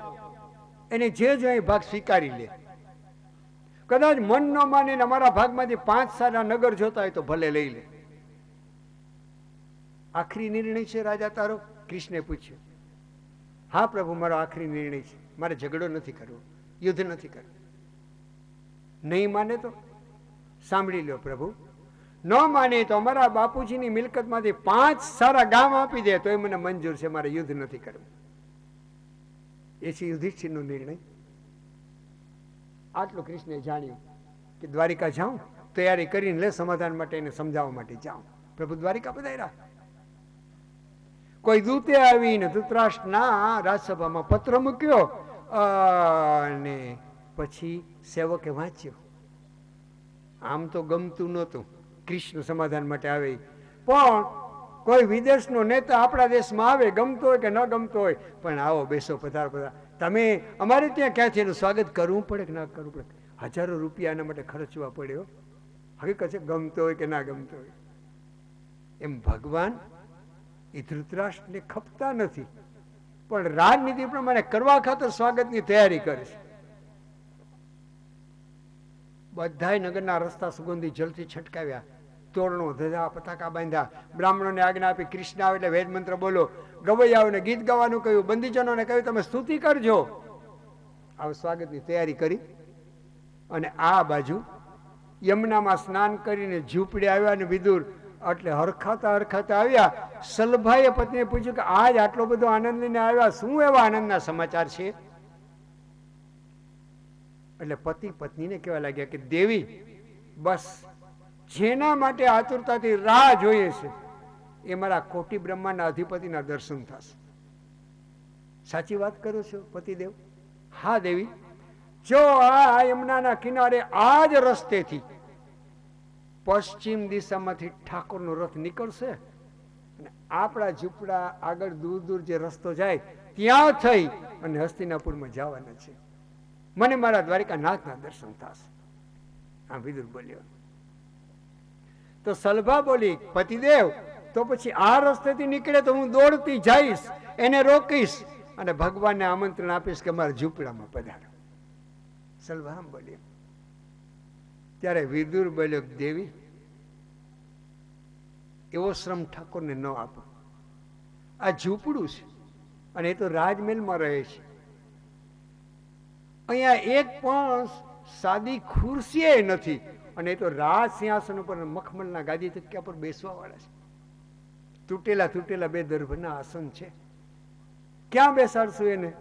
S1: એને જે જોઈએ ભાગ સ્વીકારી લે. કદાચ મન ન માને અમારા ભાગમાંથી 5 સારા નગર જોતા હોય તો ભલે લઈ લે. આખરી નિર્ણય છે રાજા તારો? કૃષ્ણે પૂછ્યું. હા પ્રભુ, મારો આખરી નિર્ણય છે, મારે ઝઘડો નથી કરવો, યુદ્ધ નથી કરવું. નહીં માને તો સાંભળી લો પ્રભુ, ન માને તો અમારા બાપુજીની મિલકતમાંથી 5 સારા ગામ આપી દે તો એ મને મંજૂર છે, મારે યુદ્ધ નથી કરવું. એ છે યુધિષ્ઠિરનો નિર્ણય. આટલું કૃષ્ણે જાણ્યું કે દ્વારિકા જાઉં, તૈયારી કરીને લે, સમાધાન માટે એને સમજાવવા માટે જાઉં. પ્રભુ દ્વારિકા પધાર્યા. કોઈ દૂતે આવીને ધૃતરાષ્ટ્રના રાજસભામાં પત્ર મૂક્યો અને પછી સેવકે વાંચ્યો. આમ તો ગમતું નહોતું, કૃષ્ણ સમાધાન માટે આવે, પણ કોઈ વિદેશનો નેતા આપણા દેશમાં આવે, ગમતો હોય કે ન ગમતો હોય, પણ આવો, બેસો, પધાર પધાર, તમે અમારે ત્યાં ક્યાંથી એનું સ્વાગત કરવું પડે કે ના કરવું પડે? 1000 રૂપિયા એના માટે ખર્ચવા પડ્યો. હકીકત છે, ગમતો હોય કે ના ગમતો હોય. એમ ભગવાન એ ધૃતરાષ્ટ્રને ખપતા નથી, પણ રાજનીતિ પ્રમાણે કરવા ખાતર સ્વાગતની તૈયારી કરે છે. બધાય નગરના રસ્તા સુગંધી જલથી છટકાવ્યા, તોરણો, ધજા, પતાકા બાંધ્યા, બ્રાહ્મણોને આજ્ઞા આપી, કૃષ્ણ આવે એટલે વેદ મંત્ર બોલો, ગવૈયાઓને ગીત ગાવાનું કહ્યું, બંદીજનોને કહ્યું તમે સ્તુતિ કરજો. આ સ્વાગતની તૈયારી કરી. અને આ બાજુ યમુનામાં સ્નાન કરીને ઝૂંપડે આવ્યા ને વિદુર એટલે હરખાતા હરખાતા આવ્યા. સલભાઈએ પત્નીને પૂછ્યું કે આજ આટલો બધો આનંદ લઈને આવ્યા, શું એવા આનંદના સમાચાર છે? એટલે પતિ પત્નીને કહેવા લાગ્યા કે દેવી, બસ જેના માટે આતુરતાથી રાહ જોઈએ છે એ મારા કોટી બ્રહ્માંડના અધિપતિના દર્શન થશે. સાચી વાત કરો છો પતિદેવ? હા દેવી, જો આ યમુનાના કિનારે આ જ રસ્તેથી પશ્ચિમ દિશામાંથી ઠાકોરનો રથ નીકળશે અને આપણા ઝૂંપડા આગળ દૂર દૂર જે રસ્તો જાય ત્યાં થઈ અને હસ્તિનાપુરમાં જવાના છે, મને મારા દ્વારિકાનાથના દર્શન થશે. આ વિદુર બોલ્યો. તો સલભા બોલી, પતિદેવ તો પછી આ રસ્તેથી નીકળે તો હું દોડતી જઈશ, એને રોકીશ અને ભગવાનને આમંત્રણ આપીશ કે મારા ઝૂંપડામાં પધારો. સલભા બોલ્યો. ત્યારે વિદુર બોલ્યો, દેવી એવો શ્રમ ઠાકોરને ન આપો. આ ઝૂંપડું છે અને એ તો રાજમહેલમાં રહે છે. અહીંયા એક પણ સાદી ખુરશી નથી અને એ તો રાજ સિંહાસન ઉપર મખમલના ગાદી તકિયા પર બેસવા વાળા છે. તૂટેલા તૂટેલા બે દર્ભના આસન છે. ક્યાં બેસાડશું એને?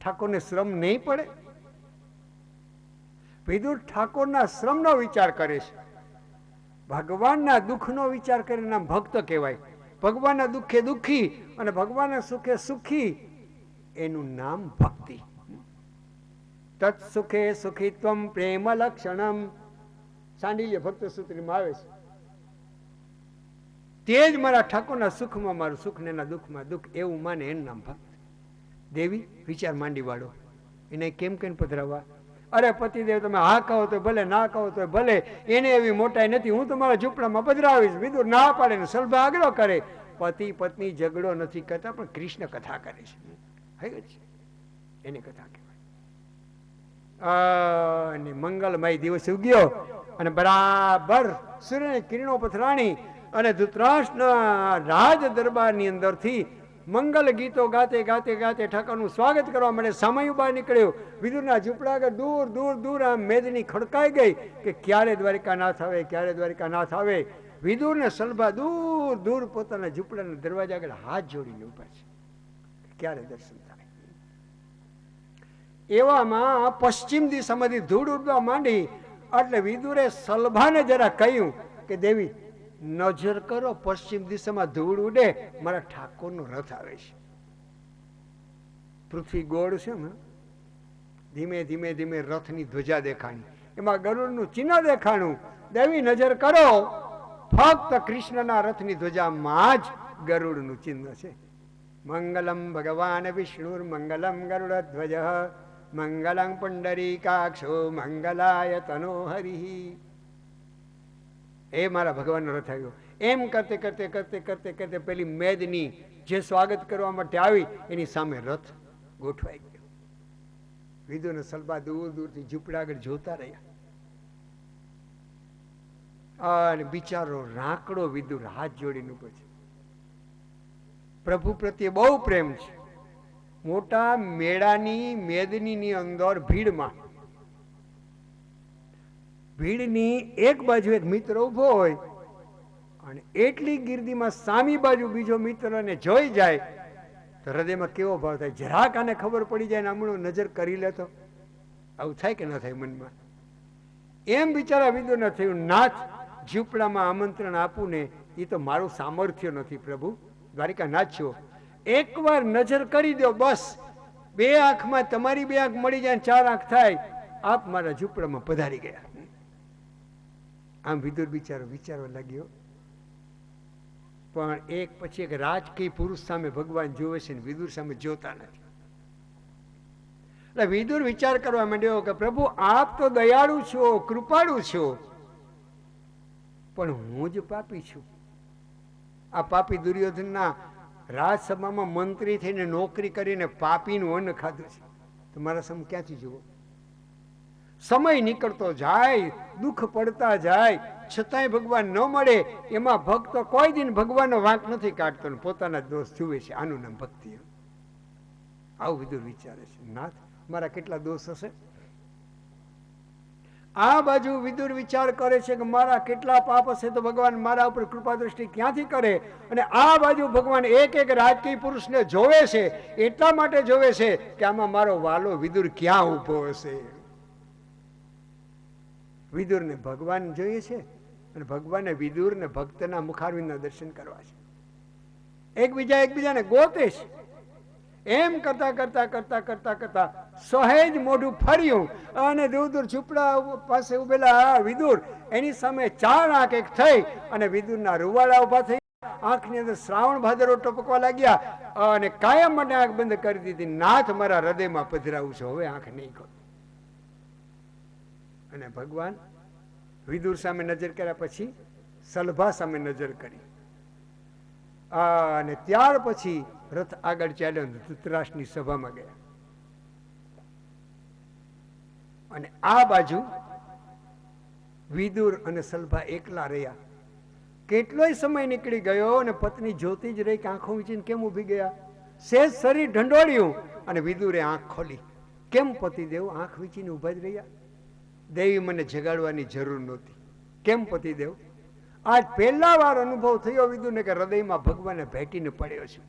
S1: ઠાકોરને શ્રમ નહીં પડે? વિદુર ઠાકોરના શ્રમનો વિચાર કરે છે. ભગવાનના દુઃખનો વિચાર કરીને નામ ભક્ત કહેવાય. ભગવાનના દુઃખે દુઃખી અને ભગવાનના સુખે સુખી, એનું નામ ભક્તિ. તત્સુખે સુખીત્વમ પ્રેમ લક્ષણમ, સાંડિલ્ય ભક્ત સૂત્રીમાં આવે છે. તે જ મારા ઠાકોરના સુખમાં મારું સુખ ને એના દુઃખમાં દુઃખ, એવું માને એનું નામ ભક્ત. દેવી વિચાર માંડી વાળો, એને કેમ કેમ પધરાવવા? અરે પતિદેવ, તમે હા કહો તો ભલે, ના કહો તો ભલે, એને એવી મોટાઈ નથી, હું તમારા ઝૂંપડામાં પધરાવીશ. વિદુર ના પાડે ને સલભા આગ્રહ કરે. પતિ પત્ની ઝઘડો નથી કરતા, પણ કૃષ્ણ કથા કરે છે. એની કથા કહેવાય. અને મંગલમય દિવસ ઉગ્યો અને બરાબર સૂર્યની કિરણો પથરાણી અને ધૃતરાષ્ટ્રના રાજ દરબારની અંદરથી મંગલ ગીતો ગાતે ગાતે ગાતે ઠાકોરનું સ્વાગત કરવા માટે સમય બહાર નીકળ્યો. વિદુરના ઝૂંપડા આગળ દૂર દૂર દૂર આમ મેદની ખડકાઈ ગઈ કે ક્યારે દ્વારિકાનાથ આવે, ક્યારે દ્વારિકાનાથ આવે. વિદુરને સલભા દૂર દૂર પોતાના ઝૂંપડાના દરવાજા આગળ હાથ જોડીને ઉભા છે, ક્યારે દર્શન થાય. એવામાં પશ્ચિમ દિશામાંથી ધૂળ ઉડવા માંડી. એટલે વિદુરે સલભાને જરા કહ્યું કે દેવી નજર કરો, પશ્ચિમ દિશામાં ધૂળ ઉડે, મારા ઠાકોરનો રથ આવે છે. પૃથ્વી ગોળ છે ને, ધીમે ધીમે ધીમે રથની ધ્વજા દેખાણી, એમાં ગરુડનું ચિહ્ન દેખાણું. દેવી નજર કરો, ફક્ત કૃષ્ણના રથની ધ્વજામાં જ ગરુડનું ચિહ્ન છે. મંગલમ ભગવાન વિષ્ણુર મંગલમ ગરુડ ધ્વજ મંગલં પુંડરીકાક્ષો મંગલાય તનો હરિ. એ મારા ભગવાનનો રથ આવ્યો. એમ કરતે કરતે કરતે કરતે કરતે પેલી મેદની જે સ્વાગત કરવા માટે આવી એની સામે રથ ગોઠવાઈ ગયો. વિદુર ને સલભા દૂર દૂરથી ઝૂંપડા આગળ જોતા રહ્યા. અને બિચારો રાંકડો વિદુર હાથ જોડીને ઉભો છે. પ્રભુ પ્રત્યે બહુ પ્રેમ છે. મોટા મેળાની મેદનીની અંદર ભીડમાં, ભીડની એક બાજુ એક મિત્ર ઉભો હોય અને એટલી ગીર્દીમાં સામી બાજુ બીજો મિત્રને જોઈ જાય તો હૃદયમાં કેવો ભાવ થાય? જરાક આને ખબર પડી જાય ને હમણાં નજર કરી લેતો, આવું થાય કે ન થાય મનમાં? એમ બિચારા વિદુરને થયું, નાથ ઝૂંપડામાં આમંત્રણ આપું ને એ તો મારું સામર્થ્ય નથી. પ્રભુ દ્વારિકાનાથ છો, એકવાર નજર કરી દો, બસ બે આંખમાં તમારી બે આંખ મળી જાય, 4 આંખ થાય, આપ મારા ઝૂંપડામાં પધારી ગયા. આમ વિદુર બિચારો વિચારવા લાગ્યો. પણ એક પછી એક રાજકીય પુરુષ સામે ભગવાન જોવે છે ને વિદુર સામે જોતા નથી. એટલે વિદુર વિચાર કરવા માંડ્યો કે પ્રભુ આપ તો દયાળુ છો, કૃપાળુ છો, પણ હું જ પાપી છું. આ પાપી દુર્યોધનના રાજસભામાં મંત્રી થઈને નોકરી કરીને પાપીનું અન્ન ખાધું છે, તો મારા સામે ક્યાંથી જુઓ? સમય નીકળતો જાય, દુઃખ પડતા જાય, છતાંય ભગવાન ન મળે. એમાં ભક્ત કોઈ દિન ભગવાનનો વાંક નથી કાઢતો, પોતાના દોષ જુએ છે. આનું નામ ભક્તિ. આવું વિદુર વિચારે છે, નાથ મારા કેટલા દોષ હશે? આ બાજુ વિદુર વિચાર કરે છે કે મારા કેટલા પાપ હશે તો ભગવાન મારા ઉપર કૃપા દ્રષ્ટિ ક્યાંથી કરે? અને આ બાજુ ભગવાન એક એક રાજકીય પુરુષને જોવે છે. એટલા માટે જોવે છે કે આમાં મારો વાલો વિદુર ક્યાં ઉભો હશે. વિદુરને ભગવાન જોઈએ છે અને ભગવાને વિદુરને ભક્તના મુખારવિંદના દર્શન કરવા છે. એકબીજાને ગોતે છે. એમ કરતા કરતા કરતા કરતા કરતા સહેજ મોઢું ફર્યું અને દૂર દૂર ઝૂંપડા પાસે ઉભેલા વિદુર, એની સામે 4 આંખ એક થઈ અને વિદુરના રૂવાડા ઉભા થઈ. આંખની અંદર શ્રાવણ ભાદરો ટપકવા લાગ્યા અને કાયમ માટે આંખ બંધ કરી દીધી. નાથ મારા હૃદયમાં પધરાવું છું, હવે આંખ નહીં ખોલ. અને ભગવાન વિદુર સામે નજર કર્યા પછી સલભા સામે નજર કરી અને ત્યાર પછી રથ આગળ ચાલ્યો, ધૃતરાષ્ટ્રની સભામાં ગયા. અને આ બાજુ વિદુર અને સલભા એકલા રહ્યા. કેટલોય સમય નીકળી ગયો અને પત્ની જોતી જ રહી કે આંખો વીંચીને કેમ ઊભી ગયા. સેજ શરીર ઢંઢોળ્યું અને વિદુરે આંખ ખોલી. કેમ પતિદેવ આંખ વીંચીને ઊભા જ રહ્યા? દેવી મને જગાડવાની જરૂર નહોતી. કેમ પતિદેવ? આજ પહેલા વાર અનુભવ થયો વિદુને કે હૃદયમાં ભગવાનને ભેટીને પડ્યો છું.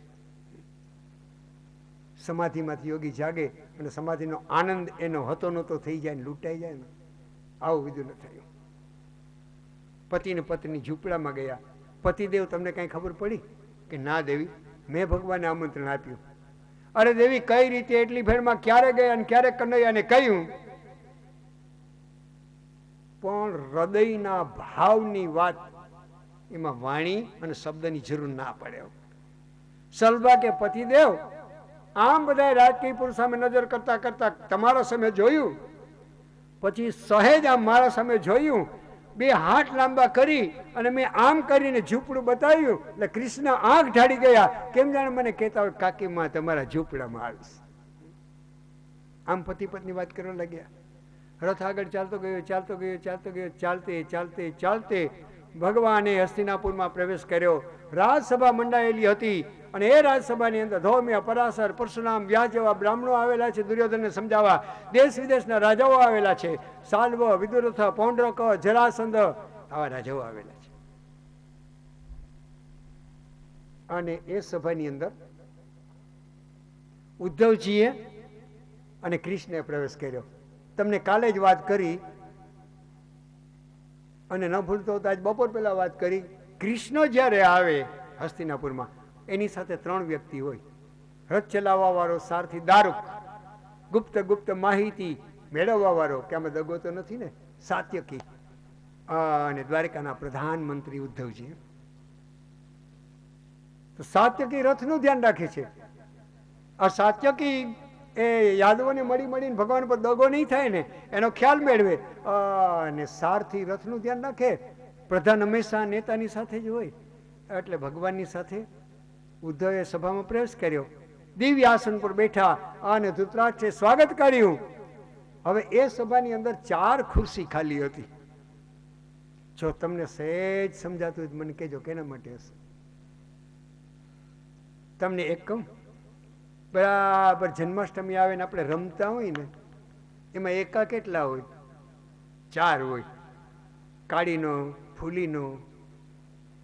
S1: સમાધિમાંથી યોગી જાગે અને સમાધિનો આનંદ એનો હતો નહોતો થઈ જાય ને લૂંટાઈ જાય ને, આવું વિદુને થયું. પતિને પત્ની ઝૂંપડામાં ગયા. પતિદેવ તમને કઈ ખબર પડી? કે ના દેવી, મેં ભગવાનને આમંત્રણ આપ્યું. અરે દેવી, કઈ રીતે એટલી ભેળમાં ક્યારે ગયા અને ક્યારે કનૈયાને કહ્યું? પણ હૃદયના ભાવની વાત, એમાં વાણી અને શબ્દની જરૂર ના પડે. સલભા કે પતિદેવ, આમ બધા રાજકીય પુરુષ સામે નજર કરતા કરતા તમારા સામે જોયું, પછી સહેજ આમ મારા સામે જોયું, બે હાથ લાંબા કરી અને મેં આમ કરીને ઝૂંપડું બતાવ્યું એટલે કૃષ્ણ આંખ ઢાળી ગયા. કેમ જાણે મને કહેતા હોય કાકીમાં તમારા ઝૂંપડામાં આવીશ. આમ પતિ પત્ની વાત કરવા લાગ્યા. રથ આગળ ચાલતો ગયો, ચાલતો ગયો, ચાલતો ગયો. ચાલતે ચાલતે ચાલતે ભગવાને હસ્તિનાપુરમાં પ્રવેશ કર્યો. રાજસભા મંડાયેલી હતી અને એ રાજસભાની અંદર ધૌમ્ય, પરાશર, પરશુરામ, વ્યાસ જેવા બ્રાહ્મણો આવેલા છે દુર્યોધનને સમજાવવા. દેશ વિદેશના રાજાઓ આવેલા છે. સાલ્વ, વિદુરથ, પૌંડ્રક, જરાસંધ, આવા રાજાઓ આવેલા છે. અને એ સભાની અંદર ઉદ્ધવજીએ અને કૃષ્ણે પ્રવેશ કર્યો. તમને કાલે જ વાત કરી અને ન ભૂલતો આજ બપોર પહેલા વાત કરી. કૃષ્ણ જ્યારે આવે હસ્તિનાપુરમાં, એની સાથે 3 વ્યક્તિ હોય. રથ ચલાવવા વાળો સારથી દારૂક, ગુપ્ત માહિતી મેળવવા વાળો, કે આમાં દગો તો નથી ને, સાત્યકી, અને દ્વારિકાના પ્રધાનમંત્રી ઉદ્ધવજી. તો સાત્યકી રથનું ધ્યાન રાખે છે. આ સાત્યકી એ યાદવોને મળીને ભગવાન પર દગો નહીં થાય ને એનો ખ્યાલ મેળવે. અને સારથી રથનું ધ્યાન રાખે. પ્રધાન હંમેશા નેતાની સાથે જ હોય. એટલે ભગવાનની સાથે ઉદ્ધવે સભામાં પ્રવેશ કર્યો. દિવ્ય આસન પર બેઠા અને ધૃતરાષ્ટ્રે સ્વાગત કર્યું. હવે એ સભાની અંદર 4 ખુરશી ખાલી હતી. જો તમને સહેજ સમજાતું હોય મને કહેજો કેના માટે હશે. તમને એક કહું, બરાબર જન્માષ્ટમી આવે ને આપણે રમતા હોય ને, એમાં એકા કેટલા હોય? 4 હોય. કાળીનો, ફૂલીનો,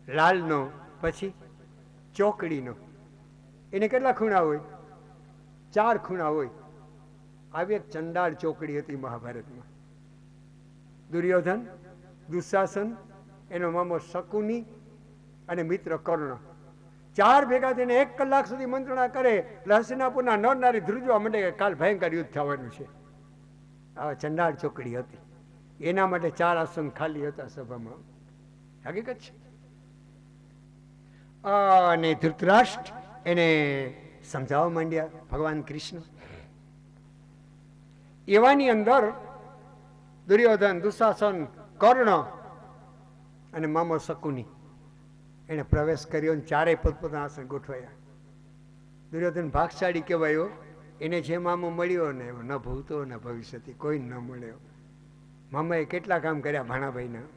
S1: લાલનો, પછી ચોકડીનો. એને કેટલા ખૂણા હોય? 4 ખૂણા હોય. આવી એક ચંડાળ ચોકડી હતી મહાભારતમાં. દુર્યોધન, દુશાસન, એનો મામો શકુની અને મિત્ર કર્ણ, 4 ભેગા થઈને 1 કલાક સુધી મંત્રણા કરે. હસ્તિનાપુરના નર નારી ધ્રુજવા માંડે કે કાલ ભયંકર યુદ્ધ થવાનું છે. આવા ચંડાળ ચોકડી હતી. એના માટે 4 આસન ખાલી હતા સભામાં. હકીકત છે. અને ધૃતરાષ્ટ્ર એને સમજાવવા માંડ્યા ભગવાન કૃષ્ણ. એવાની અંદર દુર્યોધન, દુશાસન, કર્ણ અને મામો શકુની એને પ્રવેશ કર્યો અને 4 પોતપોતાના આસન ગોઠવાયા. દુર્યોધન ભાગશાળી કહેવાયો. એને જે મામો મળ્યો ને ન ભૂતો ન ભવિષ્યથી કોઈ ન મળ્યો. મામાએ કેટલા કામ કર્યા ભાણાભાઈના,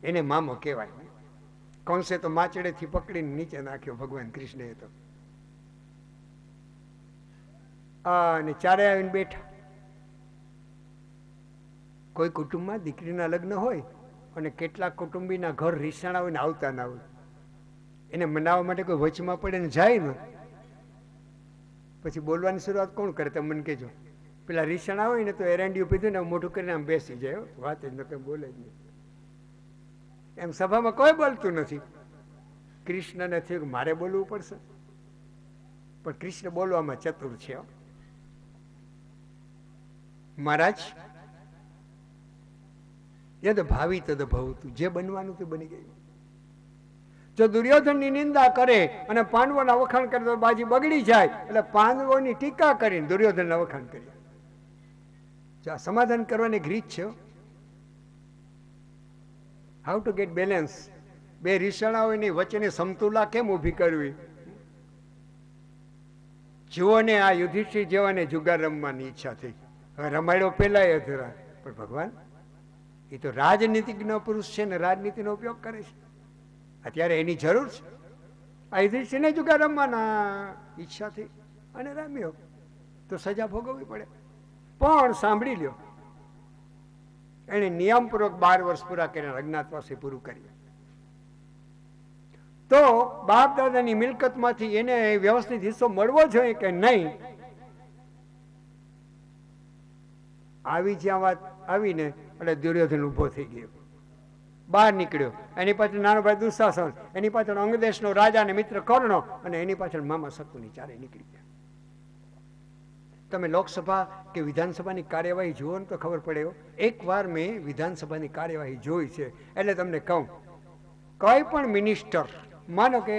S1: એને મામો કહેવાય. કંસે તો માચડેથી પકડીને નીચે નાખ્યો ભગવાન કૃષ્ણએ તો. અને 4 આવીને બેઠા. કોઈ કુટુંબમાં દીકરીના લગ્ન હોય અને કેટલાક કુટુંબીના ઘર રીસાણા હોય ને આવતા ના હોય, એને મનાવવા માટે કોઈ વચમાં પડે ને જાય ને, પછી બોલવાની શરૂઆત કોણ કરે તમે મને કહેજો. પેલા રીસાણા હોય ને તો એરંડિયું પીધું ને મોઢું કરીને આમ બેસી જાય, વાત જ ન કંઈ બોલે જ નહીં. એમ સભામાં કોઈ બોલતું નથી. કૃષ્ણને થયું કે મારે બોલવું પડશે, પણ કૃષ્ણ બોલવામાં ચતુર છે. મહારાજ, યદ ભાવી તદ ભવતું, જે બનવાનું તે બની ગયું. જો દુર્યોધનની નિંદા કરે અને પાંડવોના વખાણ કરે તો બાજી બગડી જાય. એટલે પાંડવોની ટીકા કરીને દુર્યોધનના વખાણ કર્યા. જો આ સમાધાન કરવાની એક રીત છે. How to get balance. 2 રીસાણાઓની વચ્ચેની સમતુલા કેમ ઊભી કરવી? જુઓ ને, આ યુધિષ્ઠિર જેવાને જુગાર રમવાની ઈચ્છા થઈ. હવે રમાડ્યો પેલા અધરા, પણ ભગવાન એ તો રાજનીતિજ્ઞ પુરુષ છે ને રાજનીતિનો ઉપયોગ કરે છે. અત્યારે એની જરૂર છે. આ યુધિષ્ઠિરને જુગાર રમવાના ઈચ્છાથી અને રમ્યો તો સજા ભોગવવી પડે. પણ સાંભળી લ્યો, એને નિયમપૂર્વક 12 વર્ષ પૂરા કરીને અજ્ઞાતવાસી પૂરું કર્યું. તો બાપ દાદાની મિલકતમાંથી એને વ્યવસ્થિત હિસ્સો મળવો જોઈએ કે નહીં, આવી જ્યાં વાત આવીને એટલે દુર્યોધન ઉભો થઈ ગયો, બહાર નીકળ્યો. એની પાછળ નાનો ભાઈ દુશાસન, એની પાછળ અંગદેશનો રાજા અને મિત્ર કર્ણ, અને એની પાછળ મામા શકુની ચારે નીકળી ગયા. તમે લોકસભા કે વિધાનસભાની કાર્યવાહી જુઓ ને તો ખબર પડે. એકવાર મેં વિધાનસભાની કાર્યવાહી જોઈ છે, એટલે તમને કહું, કોઈ પણ મિનિસ્ટર, માનો કે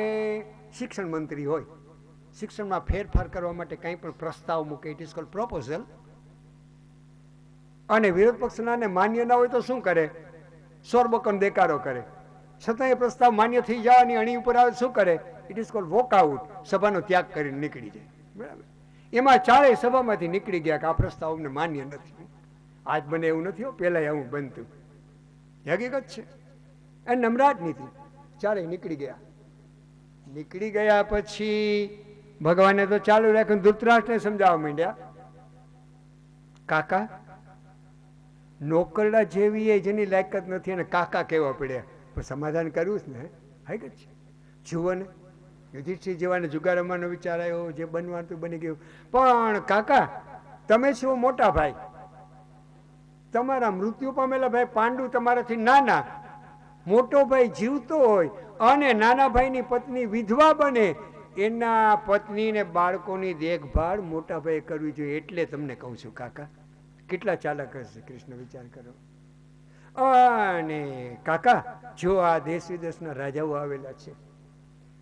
S1: શિક્ષણ મંત્રી હોય, શિક્ષણમાં ફેરફાર કરવા માટે કંઈ પણ પ્રસ્તાવ મૂકે, ઇટ ઇઝ કોલ્ડ પ્રોપોઝલ, અને વિરોધ પક્ષના માન્ય ના હોય તો શું કરે? સોરબકન દેકારો કરે. છતાં એ પ્રસ્તાવ માન્ય થઈ જવાની અણી ઉપર આવે શું કરે? ઇટ ઇઝ કોલ્ડ વોકઆઉટ, સભાનો ત્યાગ કરીને નીકળી જાય. બરાબર? એમાં ચારેય સભામાંથી નીકળી ગયા કે આ પ્રસ્તાવ અમને માન્ય નથી. આજ બને એવું નથી, પહેલા આવું બનતું, હકીકત છે. એ નમ્રાટ નીતિ, ચારેય નીકળી ગયા. નીકળી ગયા પછી ભગવાને તો ચાલુ રાખ્યું. ધૃતરાષ્ટ્રને સમજાવવા માંડ્યા, કાકા નોકરડા જેવી એ જેની લાયકાત નથી અને કાકા કહેવા પડ્યા. પણ સમાધાન કરવું જ ને, હકીકત છે. જુઓ ને, યુધિષ્ઠિર જેવાને જુગાર રમવાનો વિચાર આવ્યો, જે બનવાનું તો બની ગયું. પણ કાકા તમે છો મોટા ભાઈ, તમારા મૃત્યુ પામેલા ભાઈ પાંડુ તમારાથી નાના, મોટો ભાઈ જીવતો હોય અને નાના ભાઈની પત્ની વિધવા બને, એના પત્ની ને બાળકોની દેખભાળ મોટા ભાઈ કરવી જોઈએ. એટલે તમને કહું છું કાકા, કેટલા ચાલાક હશે કૃષ્ણ, વિચાર કરો. અને કાકા જો આ દેશ વિદેશના રાજાઓ આવેલા છે,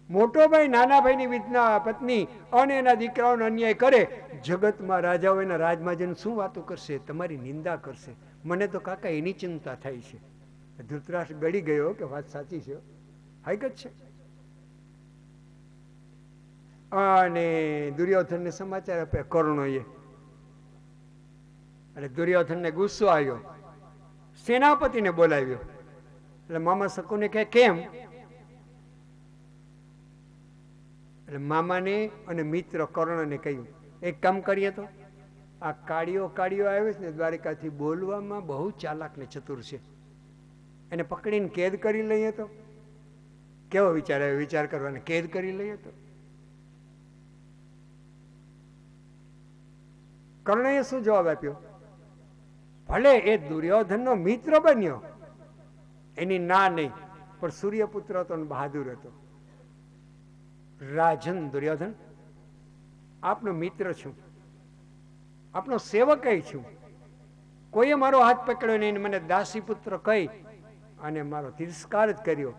S1: મોટો ભાઈ નાના ભાઈની વિધવા પત્ની અને એના દીકરાઓનો અન્યાય કરે, જગતમાં રાજાઓ એના રાજમાં જઈને શું વાતો કરશે? તમારી નિંદા કરશે. મને તો કાકા એની ચિંતા થાય છે. ધૃતરાષ્ટ્ર ગળી ગયો કે વાત સાચી છે, હકીકત છે. અને દુર્યોધનને સમાચાર આપ્યા કર્ણોએ, એટલે દુર્યોધનને ગુસ્સો આવ્યો, સેનાપતિને બોલાવ્યો. એટલે મામા શકુને કહે કેમ? એટલે મામાને અને મિત્ર કર્ણને કહ્યું, એક કામ કરીએ તો, આ કાળીઓ આવે છે ને દ્વારિકાથી, બોલવામાં બહુ ચાલાક ને ચતુર છે, એને પકડીને કેદ કરી લઈએ તો કેવો વિચાર આવ્યો? વિચાર કરવાને કેદ કરી લઈએ તો. કર્ણએ શું જવાબ આપ્યો? ભલે એ દુર્યોધનનો મિત્ર બન્યો, એની ના નહીં, પણ સૂર્યપુત્ર હતો ને બહાદુર હતો. રાજન દુર્યોધન, આપનો મિત્ર છું, આપનો સેવક છું. કોઈએ મારો હાથ પકડ્યો નહીં, મને દાસી પુત્ર કહી અને મારો તિરસ્કાર જ કર્યો.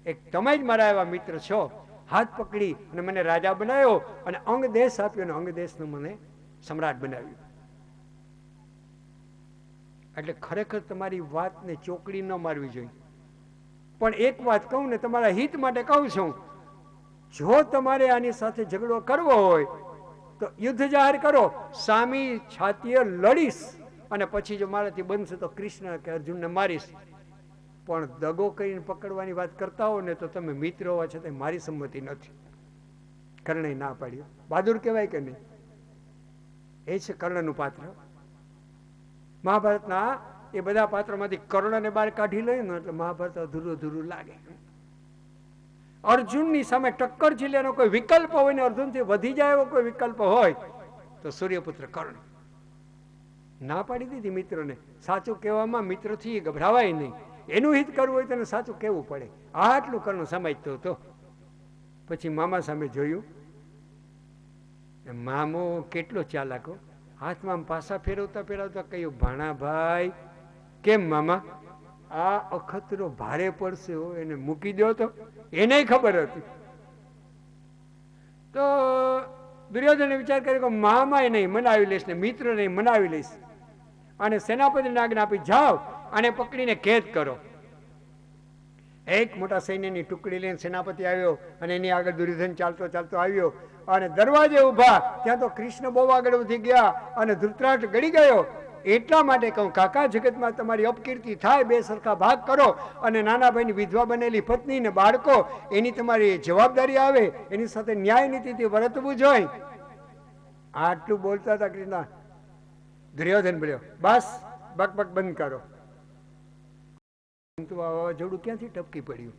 S1: એક તમે જ મારા એવા મિત્ર છો. હાથ પકડી અને મને રાજા બનાવ્યો અને અંગ દેશ આપ્યો અને અંગ દેશનું મને સમ્રાટ બનાવ્યું. એટલે ખરેખર તમારી વાતને ચોકડી ન મારવી જોઈએ. પણ એક વાત કહું ને, તમારા હિત માટે કહું છું, જો તમારે આની સાથે ઝઘડો કરવો હોય તો યુદ્ધ જાહેર કરો, સામી છાતીએ લડીશ, અને પછી જો મારાથી બનશે તો કૃષ્ણ કે અર્જુનને મારીશ. પણ દગો કરીને પકડવાની વાત કરતા હો ને તો તમે મિત્ર હોવા છતાં મારી સંમતિ નથી. કર્ણએ ના પાડ્યો. બહાદુર કહેવાય કે નહીં? એ છે કર્ણનું પાત્ર. મહાભારતના એ બધા પાત્રોમાંથી કર્ણને બહાર કાઢી લઈએ ને એટલે મહાભારત અધૂરું અધૂરું લાગે. અર્જુનની સામે ટક્કર ઝીલ્યાનો કોઈ વિકલ્પ હોય ને અર્જુનથી વધી જાય એવો કોઈ વિકલ્પ હોય તો સૂર્યપુત્ર કર્ણ. ના પાડી દીધી મિત્રોને. સાચું કહેવામાં મિત્રથી ગભરાવાય નહીં. એનું હિત કરવું હોય તો સાચું કહેવું પડે. આટલું કર્ણ સમજતો હતો. પછી મામા સામે જોયું, મામો કેટલો ચાલાકો, હાથમાં પાસા ફેરવતા ફેરવતા કહ્યું, ભાણાભાઈ કેમ મામા? આ અખતરો ભારે પડશે, એને મૂકી દો. તો એને ખબર હતી. તો દુર્યોધને વિચાર કર્યો કે મામા એ નહીં મનાવી લઈશ ને મિત્ર નહીં મનાવી લઈશ, અને સેનાપતિને આજ્ઞા આપી, જાઓ અને પકડીને કેદ કરો. એક મોટા સૈન્યની ટુકડી લઈને સેનાપતિ આવ્યો અને એની આગળ દુર્યોધન ચાલતો ચાલતો આવ્યો અને દરવાજે ઉભા. ત્યાં તો કૃષ્ણ બહુ આગળ વધી ગયા અને ધૃતરાષ્ટ્ર ગળી ગયો એટલા માટે કહું, કાકા જગતમાં તમારી અપકીર્તિ થાય, બે સરખા ભાગ કરો અને નાના ભાઈની વિધવા બનેલી પત્ની ને બાળકો, એની તમારી જવાબદારી આવે, એની સાથે ન્યાય નીતિથી વર્તવું જોઈએ. આટલું બોલતા હતા કૃષ્ણ. દુર્યોધન બોલ્યો, બસ બક બક બંધ કરો. વાવાઝોડું ક્યાંથી ટપકી પડ્યું,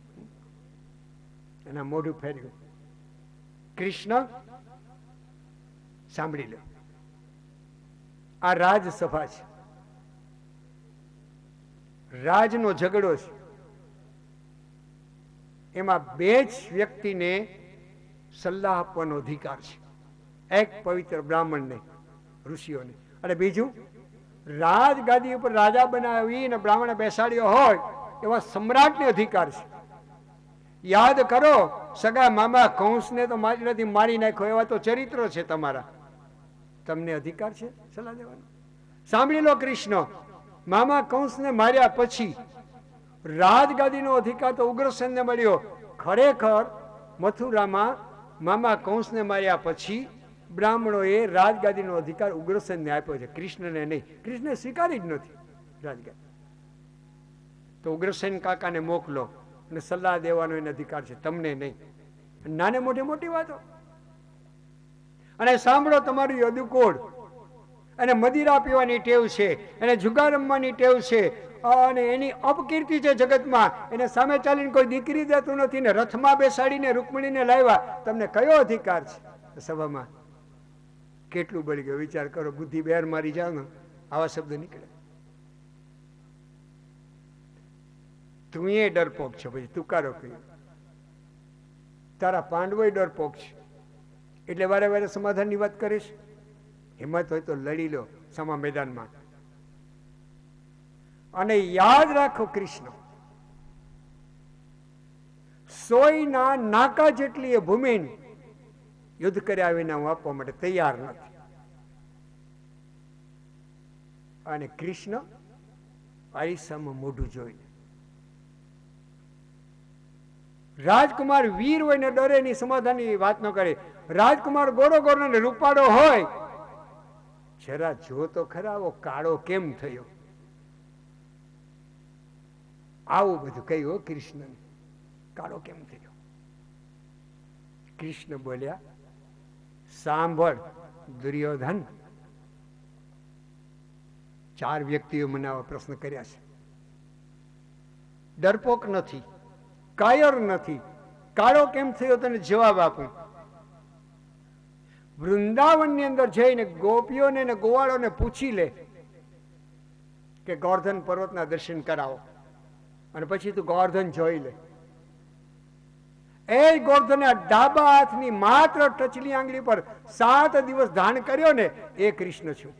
S1: એના મોઢું ફેર્યું. કૃષ્ણ સાંભળી લો, આ રાજસભા છે, રાજનો ઝઘડો છે. એમાં બે જ વ્યક્તિને સલાહ આપવાનો અધિકાર છે, એક પવિત્ર બ્રાહ્મણને, ઋષિઓને, અને બીજું રાજગાદી ઉપર રાજા બનાવીને બ્રાહ્મણ બેસાડ્યો હોય એવા સમ્રાટને અધિકાર છે. યાદ કરો, સગા મામા કંસને તો મારી મારી નાખ્યો, એવા તો ચરિત્રો છે તમારા, તમને અધિકાર છે સલાહ દેવાનો? સાંભળી લો કૃષ્ણ, મામા કંસને માર્યા પછી રાજગાદીનો અધિકાર તો ઉગ્રસેનને મળ્યો. ખરેખર મથુરામાં મામા કંસને માર્યા પછી બ્રાહ્મણોએ રાજગાદીનો અધિકાર ઉગ્રસેનને આપ્યો છે, કૃષ્ણને નહીં. કૃષ્ણે સ્વીકારી જ નથી રાજગાદી. તો ઉગ્રસેન કાકાને મોકલો અને સલાહ દેવાનો એને અધિકાર છે, તમને નહીં. નાને મોટી મોટી વાતો. અને સાંભળો, તમારું યદુકોડ, અને મદિરા પીવાની ટેવ છે, એને જુગાર રમવાની ટેવ છે, અને એની અપકીર્તિ છે જગતમાં. એને સામે ચાલીને કોઈ દીકરી દેતું નથી ને રથમાં બેસાડીને રૂકમણીને લાવ્યા. તમને કયો અધિકાર છે સભામાં? કેટલું બળી ગયો વિચાર કરો. બુદ્ધિ બેર મારી જાવ ને આવા શબ્દ નીકળે. તું એ ડરપોક છો, પછી તુકારો કહ્યું. તારા પાંડવો ડરપોક છે, એટલે વારે વારે સમાધાનની વાત કરીશ. હિંમત હોય તો લડી લો સમા મેદાનમાં. અને યાદ રાખો, કૃષ્ણ સોયના નાકા જેટલી એ ભૂમિ યુદ્ધ કર્યા વિના હું આપવા માટે તૈયાર નથી. અને કૃષ્ણ અરીસામાં મોઢું જોઈને, રાજકુમાર વીર હોય ને ડરે ની સમાધાનની વાત ન કરે. રાજકુમાર ગોરો ગોરો ને રૂપાળો હોય, જરા જો તો ખરા આવો કાળો કેમ થયો. આવું બધું કહ્યું કૃષ્ણને, કાળો કેમ થયો. કૃષ્ણ બોલ્યા, સાંભળ દુર્યોધન, 4 વ્યક્તિઓ મને આવા પ્રશ્ન કર્યા છે. ડરપોક નથી, કાયર નથી, કાળો કેમ થયો તને જવાબ આપું. વૃંદાવનની અંદર જઈને ગોપીઓને અને ગોવાળોને પૂછી લે કે ગોવર્ધન પર્વતના દર્શન કરાવો, અને પછી તું ગોવર્ધન જોઈ લે. એ ગોવર્ધને ડાબા હાથની માત્ર ટચલી આંગળી પર 7 દિવસ ધાન કર્યો ને, એ કૃષ્ણ છું.